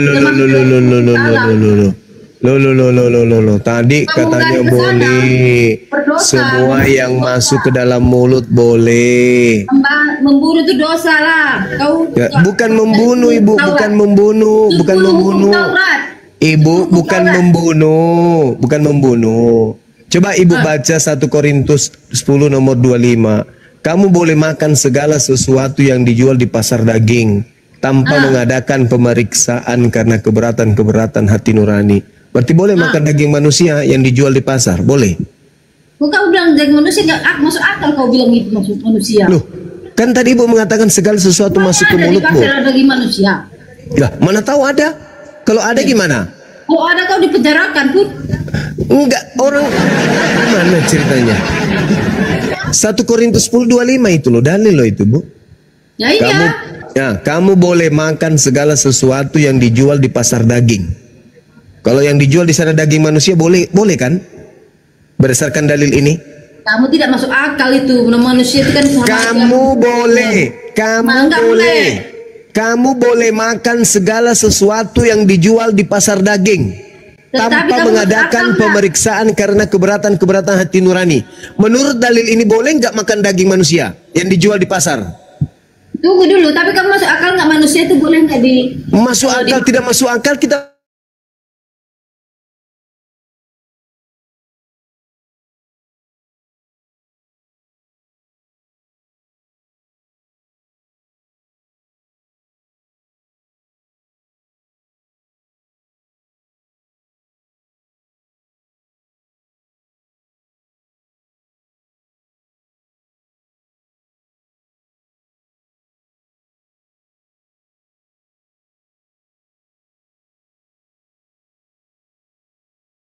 Tadi katanya boleh. Semua yang masuk ke dalam mulut boleh. Membunuh itu dosa lah. Kau bukan membunuh, Ibu, bukan membunuh, bukan membunuh. Ibu bukan membunuh, bukan membunuh. Coba Ibu baca 1 Korintus 10 nomor 25. Kamu boleh makan segala sesuatu yang dijual di pasar daging tanpa mengadakan pemeriksaan karena keberatan-keberatan hati nurani. Berarti boleh makan daging manusia yang dijual di pasar, boleh. Kau bilang daging manusia nggak masuk akal, kau bilang itu masuk manusia. Loh, kan tadi Ibu mengatakan segala sesuatu masuk ke mulut, Bu. Ada daging manusia. Lah, mana tahu ada? Kalau ada gimana? Kalau ada kau dipenjarakan pun. Enggak, orang mana ceritanya? 1 Korintus 10:25 itu loh, dalil loh itu, Bu. Ya iya. Kamu boleh makan segala sesuatu yang dijual di pasar daging. Kalau yang dijual di sana daging manusia boleh kan? Berdasarkan dalil ini. Kamu tidak masuk akal itu, manusia itu kan sama. Kamu boleh. Kamu boleh makan segala sesuatu yang dijual di pasar daging. Tanpa mengadakan pemeriksaan karena keberatan-keberatan hati nurani. Menurut dalil ini boleh nggak makan daging manusia yang dijual di pasar? Tunggu dulu, tapi kamu masuk akal nggak manusia itu boleh nggak di? Masuk akal, tidak masuk akal kita